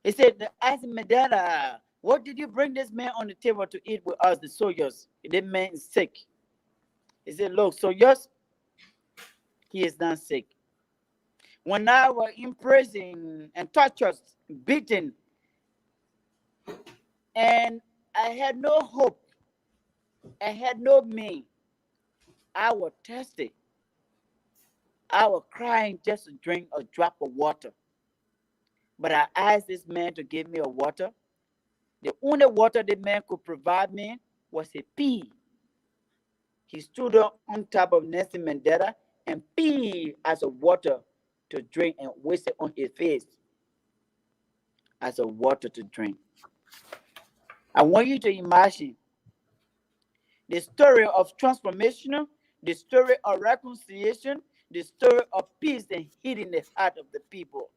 C: He said, ask Mandela, what did you bring this man on the table to eat with us, the soldiers? The man is sick. He said, look, soldiers, he is not sick. When I was in prison and tortured, beaten, and I had no hope, I had no meaning, I was thirsty. I was crying just to drink a drop of water. But I asked this man to give me a water. The only water the man could provide me was a pea. He stood up on top of Nelson Mandela and pee as a water to drink and wasted on his face as a water to drink. I want you to imagine the story of transformation, the story of reconciliation, the story of peace and healing the heart of the people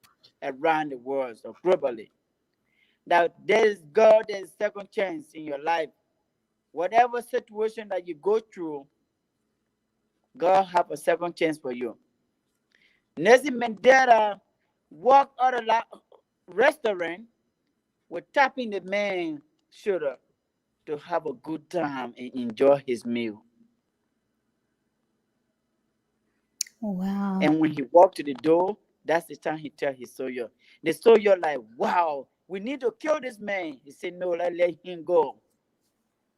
C: around the world, so globally. That there's God, there's second chance in your life. Whatever situation that you go through, God have a second chance for you. Nelson Mandela walked out of the restaurant with tapping the man's shoulder to have a good time and enjoy his meal.
B: Wow.
C: And when he walked to the door, that's the time he tell his soldier. The soldier like, wow, we need to kill this man. He said, no, let him go.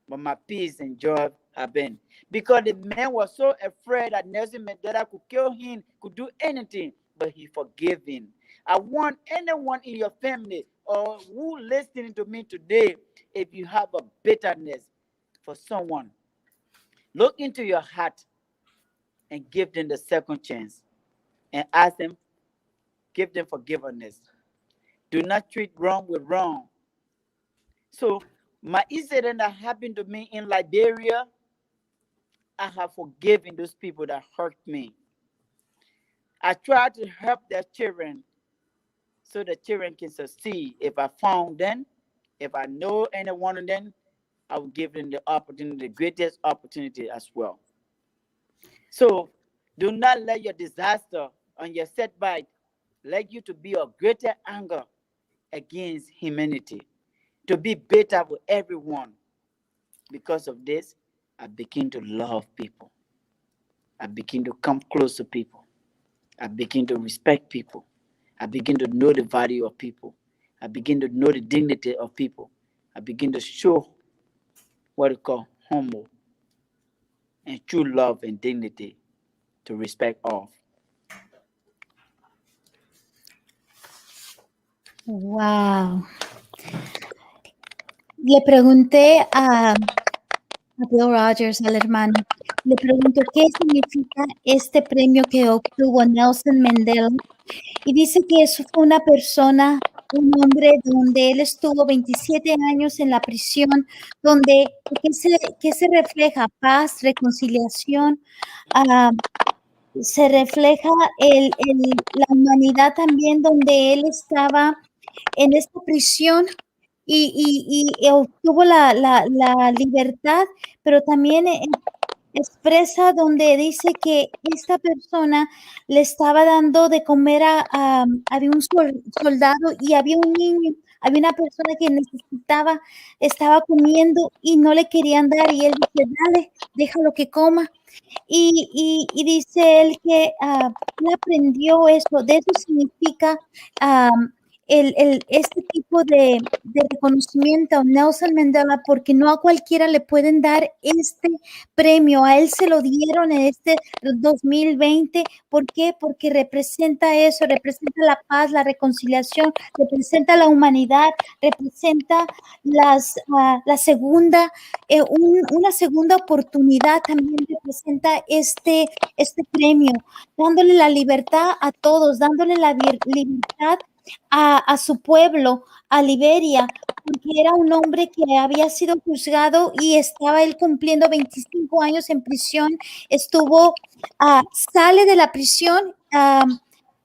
C: But my peace and joy have been. Because the man was so afraid that Nelson Mandela could kill him, could do anything, but he forgave him. I want anyone in your family or who listening to me today, if you have a bitterness for someone, look into your heart and give them the second chance and ask them, give them forgiveness. Do not treat wrong with wrong. So my incident that happened to me in Liberia, I have forgiven those people that hurt me. I try to help their children so the children can succeed. If I found them, if I know any one of them, I will give them the opportunity, the greatest opportunity as well. So do not let your disaster and your setback lead you to be a greater anger against humanity, to be better with everyone. Because of this, I begin to love people. I begin to come close to people. I begin to respect people. I begin to know the value of people. I begin to know the dignity of people. I begin to show what we call humble and true love and dignity to respect all.
B: Wow. Le pregunté a Bill Rogers, al hermano, le pregunto qué significa este premio que obtuvo Nelson Mandela. Y dice que eso fue una persona, un hombre donde él estuvo 27 años en la prisión, donde que se refleja paz, reconciliación, se refleja la humanidad también, donde él estaba en esta prisión y obtuvo la libertad, pero también expresa donde dice que esta persona le estaba dando de comer había un soldado y había un niño, había una persona que necesitaba, estaba comiendo y no le querían dar y él dice, dale, déjalo que coma. Y dice él que él aprendió eso, de eso significa este tipo de reconocimiento a Nelson Mandela, porque no a cualquiera le pueden dar este premio. A él se lo dieron en este 2020. ¿Por qué? Porque representa eso, representa la paz, la reconciliación, representa la humanidad, representa la segunda, una segunda oportunidad. También representa este premio, dándole la libertad a todos, dándole la libertad a su pueblo, a Liberia, porque era un hombre que había sido juzgado y estaba él cumpliendo 25 años en prisión. Sale de la prisión,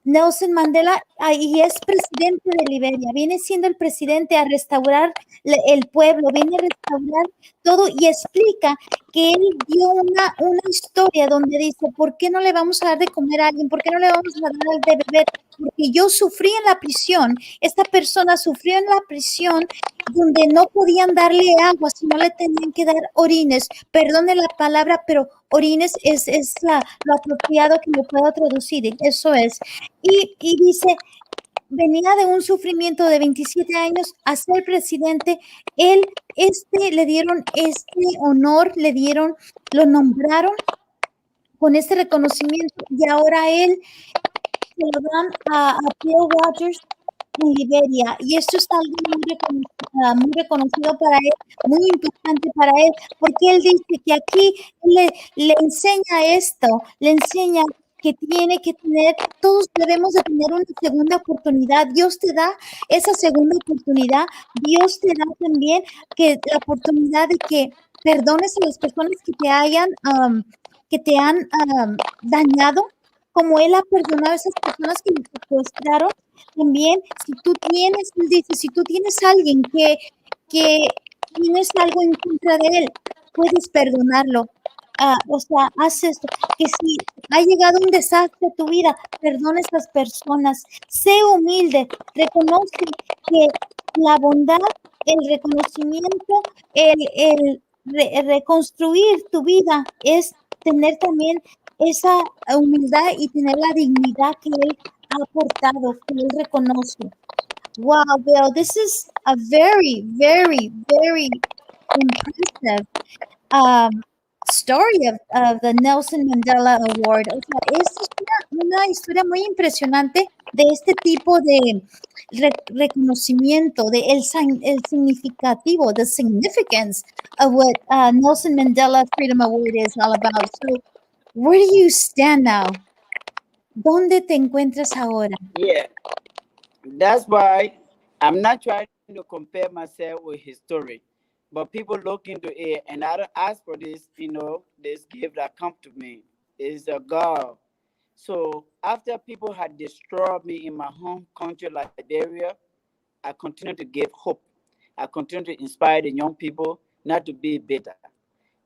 B: Nelson Mandela, y es presidente de Liberia, viene siendo el presidente a restaurar el pueblo, viene a restaurar todo y explica que él dio una historia donde dice, ¿por qué no le vamos a dar de comer a alguien? ¿Por qué no le vamos a dar de beber? Porque yo sufrí en la prisión, esta persona sufrió en la prisión donde no podían darle agua, sino le tenían que dar orines. Perdone la palabra, pero orines es lo apropiado que me puedo traducir, eso es. Y dice, venía de un sufrimiento de 27 años a ser presidente. Él, le dieron este honor, lo nombraron con este reconocimiento y ahora él se lo dan a Bill Rogers en Liberia, y esto es algo muy reconocido para él, muy importante para él, porque él dice que aquí le enseña esto, le enseña que tiene que tener, todos debemos de tener una segunda oportunidad. Dios te da esa segunda oportunidad, Dios te da también la oportunidad de que perdones a las personas que te han dañado, como él ha perdonado a esas personas que le secuestraron. También, si tú tienes, él dice, si tú tienes a alguien que tienes algo en contra de él, puedes perdonarlo. O sea, haz esto, que si ha llegado un desastre a tu vida, perdona a esas personas, sé humilde, reconoce que la bondad, el reconocimiento, el reconstruir tu vida es tener también esa humildad y tener la dignidad que él ha aportado, que él reconoce. Wow, Bill, this is a very, very, very impressive story of the Nelson Mandela Award. O sea, es una historia muy impresionante de este tipo de reconocimiento, de el significativo, the significance of what Nelson Mandela Freedom Award is all about. So, where do you stand now? ¿Dónde te encuentras ahora?
C: Yeah, that's why I'm not trying to compare myself with his story, but people look into it, and I don't ask for this. This gift that come to me is a God. So after people had destroyed me in my home country, Liberia, I continue to give hope. I continue to inspire the young people not to be bitter,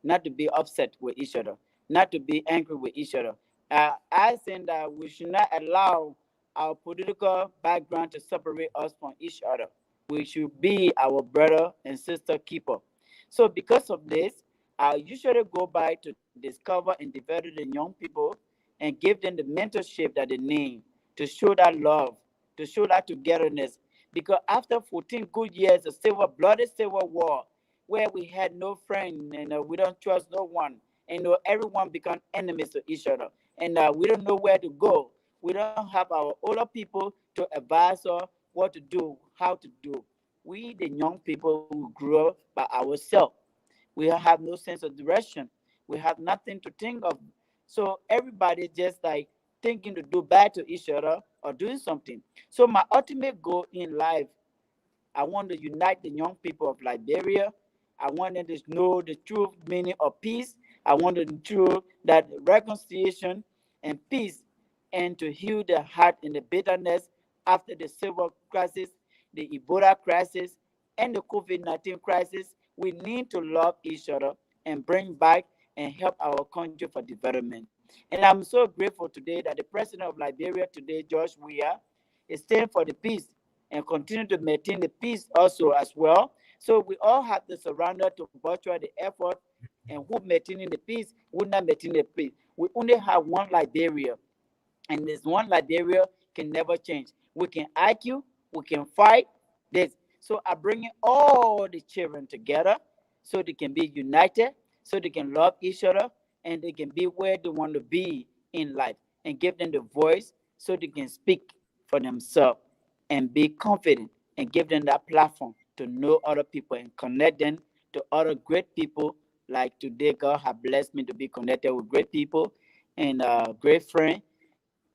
C: not to be upset with each other, not to be angry with each other. I think that we should not allow our political background to separate us from each other. We should be our brother and sister keeper. So because of this, I usually go by to discover and develop the young people and give them the mentorship that they need to show that love, to show that togetherness. Because after 14 good years of bloody civil war, where we had no friend and we don't trust no one, and everyone become enemies to each other, and we don't know where to go. We don't have our older people to advise us what to do, how to do. We, the young people, who grew up by ourselves, we have no sense of direction. We have nothing to think of. So everybody just like thinking to do bad to each other or doing something. So my ultimate goal in life, I want to unite the young people of Liberia. I want them to know the true meaning of peace. I want them to know that reconciliation and peace, and to heal the heart and the bitterness after the civil crisis, the Ebola crisis, and the COVID-19 crisis. We need to love each other and bring back and help our country for development. And I'm so grateful today that the president of Liberia today, George Weah, is staying for the peace and continue to maintain the peace also as well. So we all have to surrender to butcher the effort, and who maintaining the peace, who not maintaining the peace. We only have one Liberia, and this one Liberia can never change. We can argue, we can fight this. So I bring all the children together so they can be united, so they can love each other, and they can be where they want to be in life, and give them the voice so they can speak for themselves and be confident, and give them that platform to know other people and connect them to other great people. Like today, God has blessed me to be connected with great people and great friends,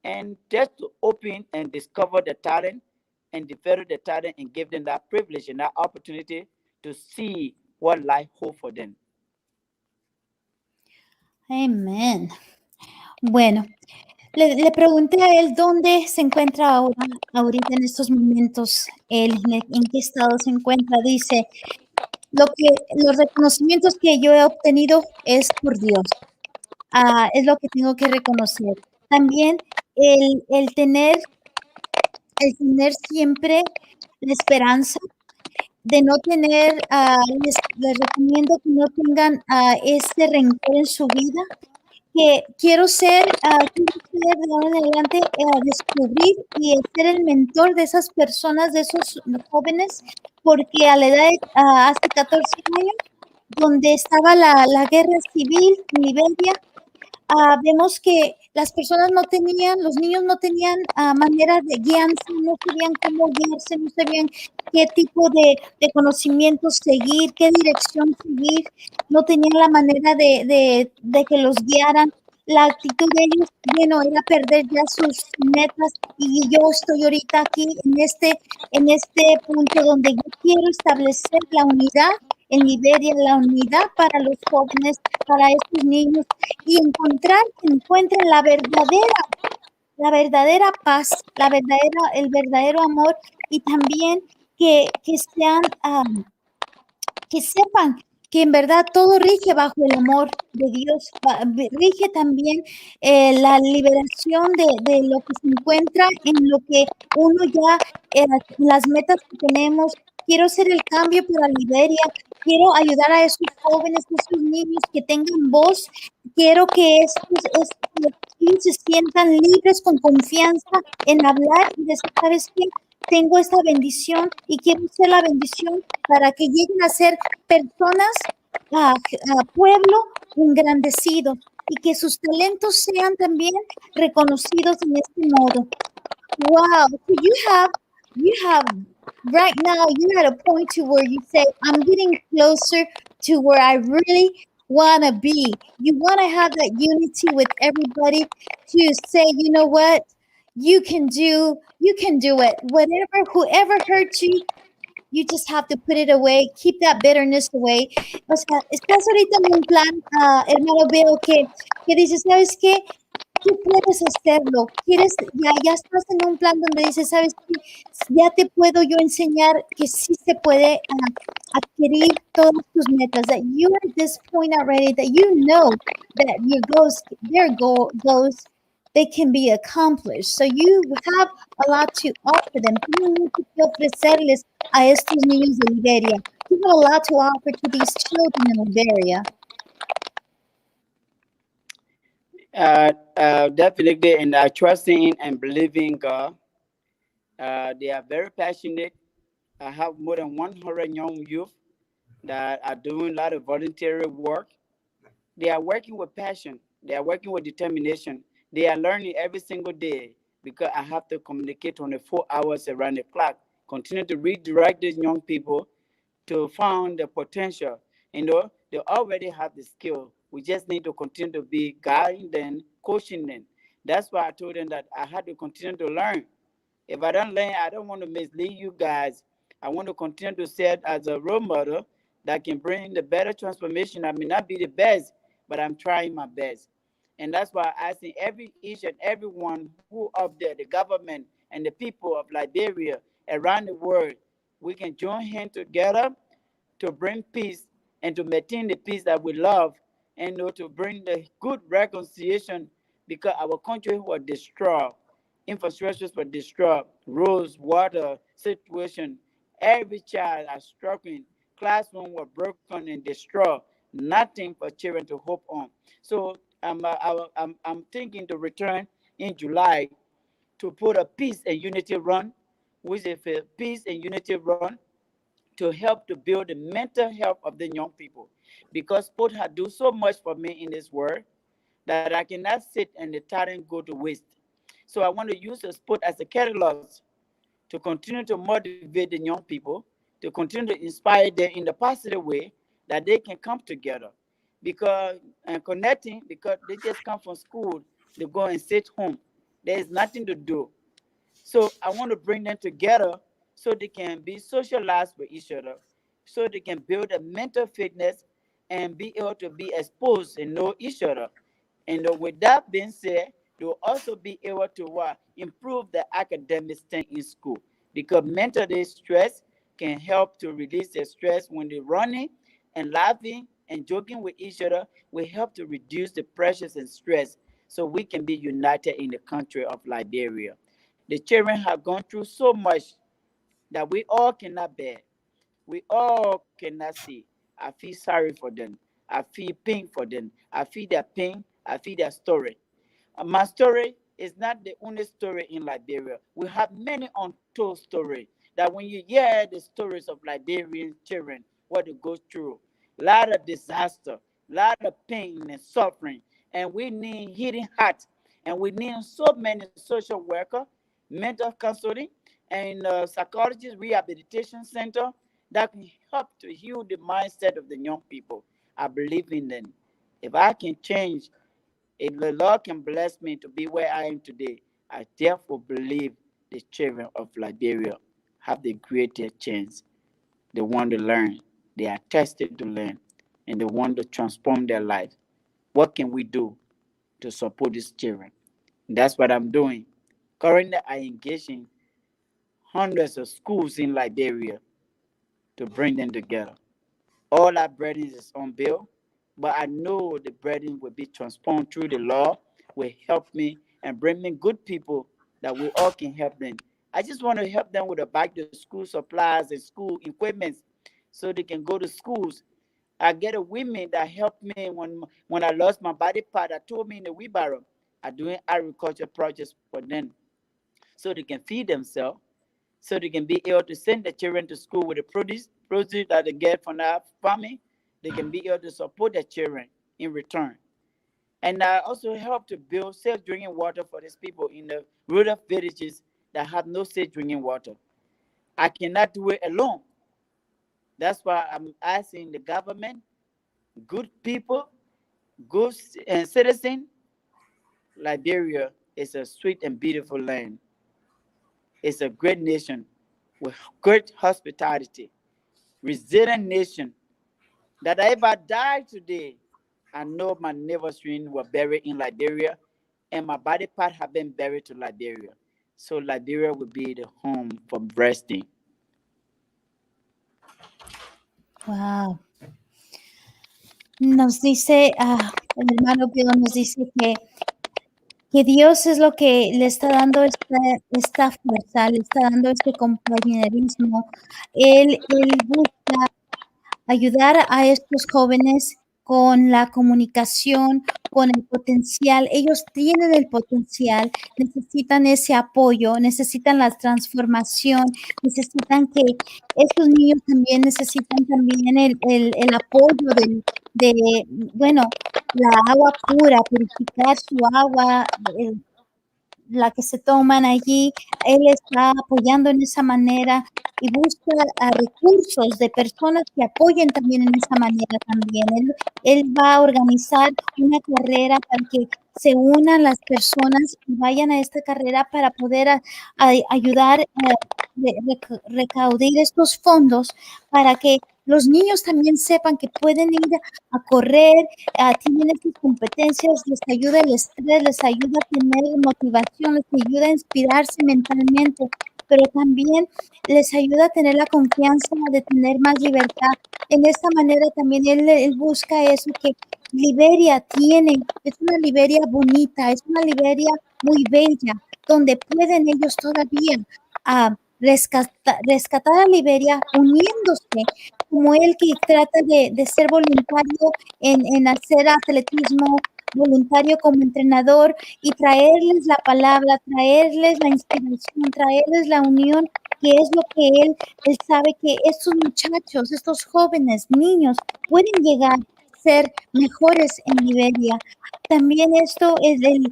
C: and just to open and discover the talent and develop the talent and give them that privilege and that opportunity to see what life holds for them.
B: Amen. Bueno, le pregunté a él dónde se encuentra ahorita en estos momentos, él, en qué estado se encuentra. Dice, los reconocimientos que yo he obtenido es por Dios. Es lo que tengo que reconocer. También el tener siempre la esperanza de no tener, les recomiendo que no tengan este rencor en su vida, que quiero ser de ahora en adelante, descubrir y ser el mentor de esas personas, de esos jóvenes, porque a la edad de hace 14 años, donde estaba la guerra civil en Liberia, vemos que las personas no tenían, los niños no tenían manera de guiarse, no sabían cómo guiarse, no sabían qué tipo de conocimientos seguir, qué dirección seguir, no tenían la manera de que los guiaran. La actitud de ellos, bueno, era perder ya sus metas, y yo estoy ahorita aquí en este punto donde yo quiero establecer la unidad en Liberia, la unidad para los jóvenes, para estos niños, y que encuentren la verdadera paz, el verdadero amor, y también que sean, que sepan que en verdad todo rige bajo el amor de Dios, rige también la liberación de lo que se encuentra en lo que uno ya, las metas que tenemos. Quiero hacer el cambio para Liberia, quiero ayudar a esos jóvenes, a esos niños que tengan voz, quiero que ellos se sientan libres, con confianza en hablar y decir, ¿sabes qué? Tengo esta bendición y quiero ser la bendición para que lleguen a ser personas, pueblo engrandecido, y que sus talentos sean también reconocidos en este modo. Wow, so you have right now, you're at a point to where you say, I'm getting closer to where I really want to be. You want to have that unity with everybody to say, you know what, you can do it. Whoever hurt you, you just have to put it away, keep that bitterness away. O sea, estás ahorita en un plan, hermano, veo que dices, ¿sabes qué? Tú puedes hacerlo, ya estás en un plan donde dices, ¿sabes qué? Ya te puedo yo enseñar que sí se puede adquirir todas tus metas, that you're at this point already, that you know that their goals, they can be accomplished. So you have a lot to offer them. Tienen mucho que ofrecerles a estos niños de Liberia. You have a lot to offer to these children in Liberia.
C: Definitely, and trusting and believing God. They are very passionate. I have more than 100 young youth that are doing a lot of voluntary work. They are working with passion. They are working with determination. They are learning every single day because I have to communicate 24 hours around the clock. Continue to redirect these young people to find the potential. They already have the skill. We just need to continue to be guiding them, coaching them. That's why I told them that I had to continue to learn. If I don't learn, I don't want to mislead you guys. I want to continue to serve as a role model that can bring the better transformation. I may not be the best, but I'm trying my best. And that's why I ask each and everyone who up there, the government and the people of Liberia around the world, we can join hands together to bring peace and to maintain the peace that we love and to bring the good reconciliation, because our country was destroyed, infrastructures were destroyed, roads, water situation. Every child are struggling. Classrooms were broken and destroyed. Nothing for children to hope on. So I'm thinking to return in July to put a peace and unity run, which is a peace and unity run to help to build the mental health of the young people. Because sport has do so much for me in this world that I cannot sit and the talent go to waste. So I want to use the sport as a catalyst to continue to motivate the young people, to continue to inspire them in the positive way that they can come together. Because and connecting, because they just come from school, they go and sit home. There is nothing to do. So I want to bring them together so they can be socialized with each other, so they can build a mental fitness and be able to be exposed and know each other. And with that being said, they'll also be able to improve the academic thing in school, because mental stress can help to release the stress when they're running and laughing and joking with each other will help to reduce the pressures and stress so we can be united in the country of Liberia. The children have gone through so much that we all cannot bear. We all cannot see. I feel sorry for them. I feel pain for them. I feel their pain. I feel their story. My story is not the only story in Liberia. We have many untold stories that when you hear the stories of Liberian children, what they go through, a lot of disaster, a lot of pain and suffering, and we need healing heart, and we need so many social workers, mental counseling, and psychologist rehabilitation center that can help to heal the mindset of the young people. I believe in them. If I can change, if the Lord can bless me to be where I am today, I therefore believe the children of Liberia have the greatest chance. They want to learn, they are tested to learn, and they want to transform their life. What can we do to support these children? That's what I'm doing. Currently, I engage in hundreds of schools in Liberia to bring them together. All our brethren is on bill, but I know the brethren will be transformed through the law, will help me and bring me good people that we all can help them. I just want to help them with the back to school supplies and school equipment so they can go to schools. I get a women that helped me when I lost my body part. That told me in the wheelbarrow. I doing agriculture projects for them so they can feed themselves, so they can be able to send the children to school with the produce that they get from our farming. They can be able to support their children in return. And I also help to build safe drinking water for these people in the rural villages that have no safe drinking water. I cannot do it alone. That's why I'm asking the government, good people, good citizen. Liberia is a sweet and beautiful land. It's a great nation with great hospitality, resilient nation. That if I die today, I know my neighbors were buried in Liberia, and my body part have been buried to Liberia. So Liberia will be the home for resting.
B: Wow. Nos dice, el hermano Bill nos dice que Dios es lo que le está dando esta fuerza, le está dando este compañerismo. Él busca ayudar a estos jóvenes con la comunicación, con el potencial. Ellos tienen el potencial, necesitan ese apoyo, necesitan la transformación, necesitan que estos niños también necesitan también el apoyo bueno, la agua pura, purificar su agua, la que se toman allí. Él está apoyando en esa manera y busca recursos de personas que apoyen también en esa manera también. Él va a organizar una carrera para que se unan las personas y vayan a esta carrera para poder ayudar a recaudar estos fondos para que los niños también sepan que pueden ir a correr, tienen estas competencias, les ayuda el estrés, les ayuda a tener motivación, les ayuda a inspirarse mentalmente pero también les ayuda a tener la confianza de tener más libertad. En esta manera también él busca eso que Liberia tiene, es una Liberia bonita, es una Liberia muy bella, donde pueden ellos todavía rescatar a Liberia uniéndose, como él que trata de ser voluntario en hacer atletismo, voluntario como entrenador y traerles la palabra, traerles la inspiración, traerles la unión, que es lo que él sabe que estos muchachos, estos jóvenes, niños, pueden llegar a ser mejores en Liberia. También esto es el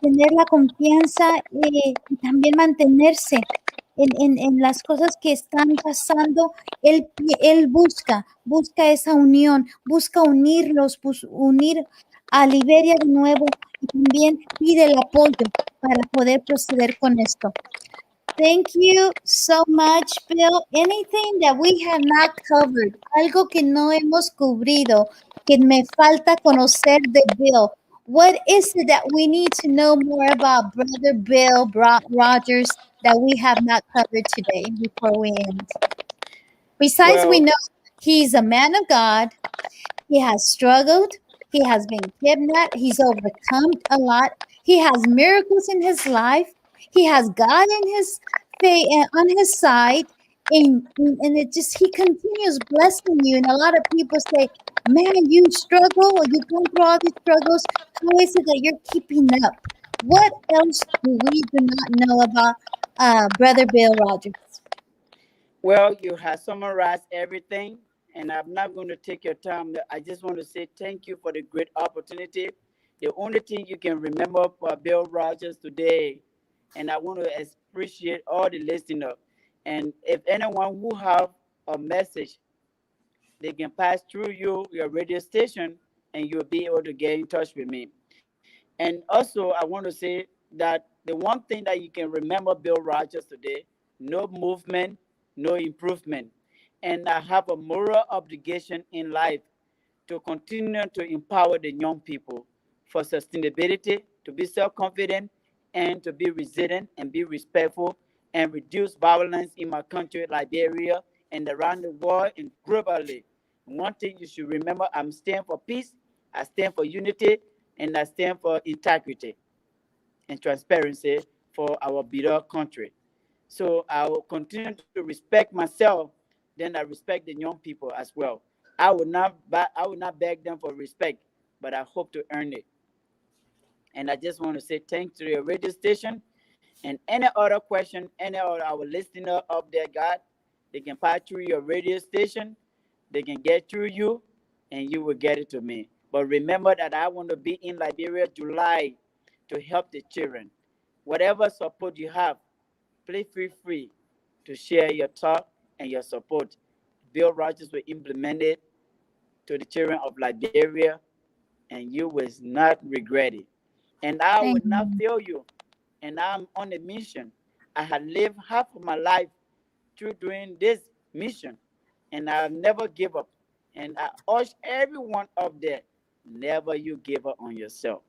B: tener la confianza y también mantenerse en las cosas que están pasando. Él busca esa unión, busca unirlos, unir a Liberia de nuevo y también pide el apoyo para poder proceder con esto. Thank you so much, Bill. Anything that we have not covered, algo que no hemos cubrido, que me falta conocer de Bill. What is it that we need to know more about Brother Bill Rogers that we have not covered today before we end? Besides, we know he's a man of God. He has struggled. He has been kidnapped. He's overcome a lot. He has miracles in his life. He has God in his on his side, and it just he continues blessing you. And a lot of people say, "Man, you struggle, or you go through all these struggles. How is it that you're keeping up?" What else do we do not know about Brother Bill Rogers?
C: Well, you have summarized everything, and I'm not going to take your time. I just want to say thank you for the great opportunity. The only thing you can remember for Bill Rogers today, and I want to appreciate all the listeners. And if anyone who have a message, they can pass through your radio station, and you'll be able to get in touch with me. And also, I want to say that the one thing that you can remember Bill Rogers today, no movement, no improvement. And I have a moral obligation in life to continue to empower the young people for sustainability, to be self-confident, and to be resilient and be respectful and reduce violence in my country, Liberia, and around the world and globally. One thing you should remember, I'm stand for peace, I stand for unity, and I stand for integrity and transparency for our beloved country. So I will continue to respect myself, then I respect the young people as well. I will not beg them for respect, but I hope to earn it. And I just want to say thanks to your radio station and any other question, any other our listener up there, God, they can pass through your radio station, they can get through you, and you will get it to me. But remember that I want to be in Liberia July to help the children. Whatever support you have, please feel free to share your thought and your support. Bill Rogers will implement it to the children of Liberia, and you will not regret it. And I will
B: Thank
C: not
B: you.
C: fail you. And I'm on a mission. I have lived half of my life through doing this mission, and I'll never give up. And I urge everyone up there, never you give up on yourself.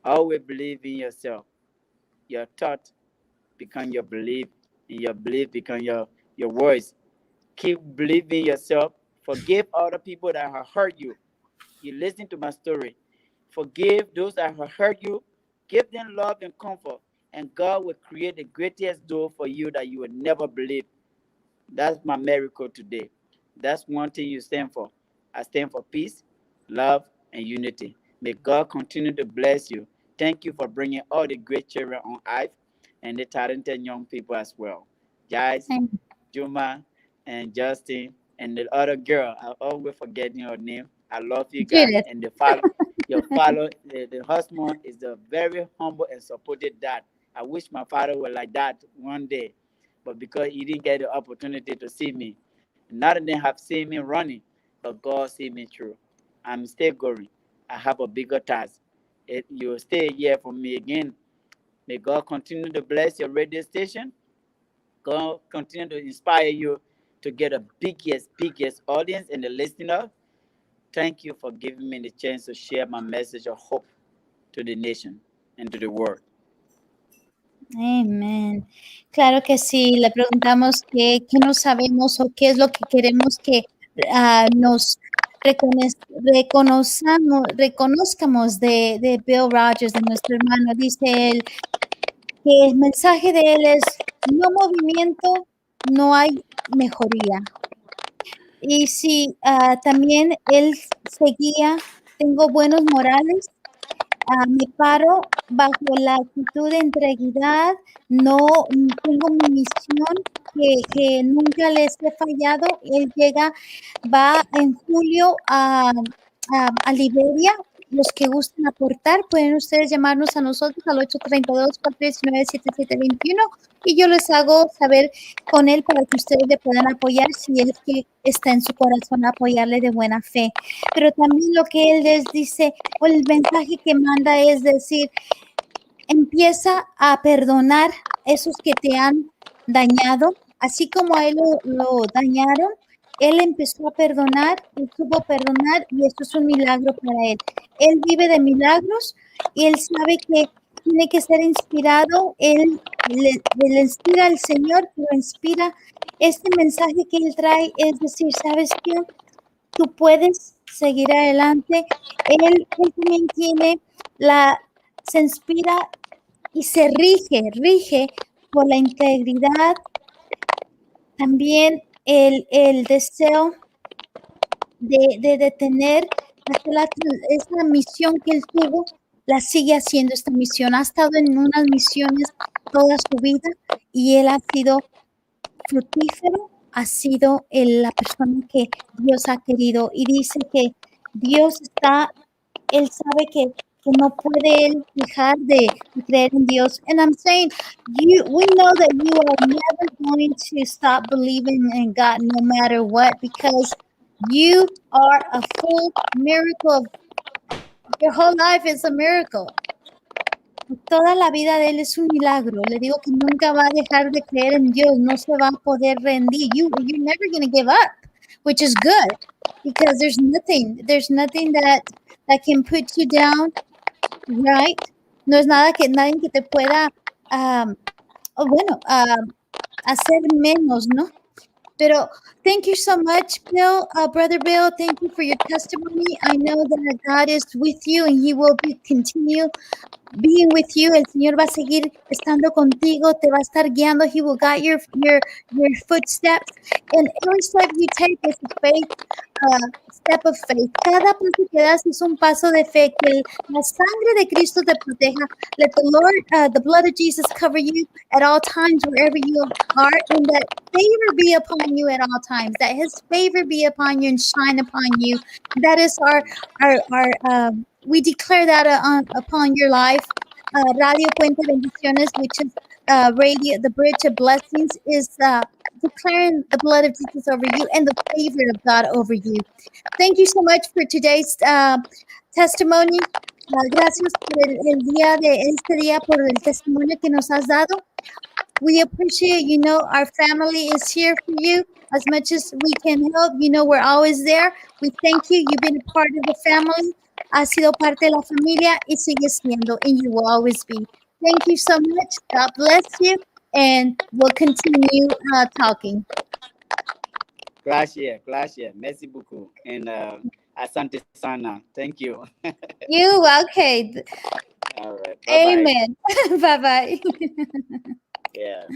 C: Always believe in yourself. Your thought become your belief, and your belief become your words. Keep believing yourself. Forgive other people that have hurt you. You listen to my story. Forgive those that have hurt you. Give them love and comfort. And God will create the greatest door for you that you would never believe. That's my miracle today. That's one thing you stand for. I stand for peace, love, and unity. May God continue to bless you. Thank you for bringing all the great children on earth and the talented young people as well. Guys,
B: Thank you.
C: Juma, and Justin, and the other girl. I always forgetting her name. I love you guys.
B: Judith.
C: And the father, your father, the husband is a very humble and supportive dad. I wish my father were like that one day, but because he didn't get the opportunity to see me, none of them have seen me running, but God see me through. I'm still going. I have a bigger task. You stay here for me again. May God continue to bless your radio station. God continue to inspire you to get a biggest audience and the listener. Thank you for giving me the chance to share my message of hope to the nation and to the world.
B: Amén. Claro que sí. Le preguntamos qué no sabemos o qué es lo que queremos que nos reconozcamos de Bill Rogers, de nuestro hermano. Dice él que el mensaje de él es: no movimiento, no hay mejoría. Y sí, también él seguía: tengo buenos morales, me paro bajo la actitud de integridad, no tengo mi misión, que nunca les he fallado. Él va en julio a Liberia. Los que gusten aportar, pueden ustedes llamarnos a nosotros al 832-419-7721 y yo les hago saber con él para que ustedes le puedan apoyar si es que está en su corazón apoyarle de buena fe. Pero también lo que él les dice, o el mensaje que manda, es decir: empieza a perdonar a esos que te han dañado, así como a él lo dañaron. Él empezó a perdonar, él supo perdonar y esto es un milagro para él. Él vive de milagros y él sabe que tiene que ser inspirado. Él le inspira al Señor, lo inspira. Este mensaje que él trae es decir: ¿sabes qué? Tú puedes seguir adelante. Él también se inspira y se rige por la integridad, también el deseo de tener esa misión que él tuvo, la sigue haciendo esta misión. Ha estado en unas misiones toda su vida y él ha sido fructífero, ha sido la persona que Dios ha querido, y dice que él sabe que no puede él dejar de creer en Dios. And I'm saying, we know that you are never going to stop believing in God no matter what, because you are a full miracle. Your whole life is a miracle. Toda la vida de él es un milagro. Le digo que nunca va a dejar de creer en Dios, no se va a poder rendir. You're never going to give up, which is good, because there's nothing that can put you down, right? No es nadie que te pueda, hacer menos, ¿no? Pero thank you so much, Bill, Brother Bill. Thank you for your testimony. I know that God is with you and He will continue being with you. El Señor va a seguir estando contigo, te va a estar guiando. He will guide your footsteps, and every step you take is a faith, step of faith. Cada paso que das es un paso de fe. Que la sangre de Cristo te proteja. Let the Lord, the blood of Jesus, cover you at all times wherever you are, and that favor be upon you at all times. That His favor be upon you and shine upon you. That is our we declare that upon your life. Radio Puente Bendiciones, which is radio, the bridge of blessings, is declaring the blood of Jesus over you and the favor of God over you. Thank you so much for today's testimony. Gracias por el día de este día, por el testimonio que nos has dado. We appreciate, our family is here for you as much as we can help. We're always there. We thank you. You've been a part of the family. Has sido parte de la familia y sigue siendo, and you will always be. Thank you so much. God bless you, and we'll continue talking.
C: Gracias. Merci beaucoup. And asante sana. Thank you.
B: You okay?
C: All right. Bye-bye.
B: Amen. Bye-bye.
C: Yeah.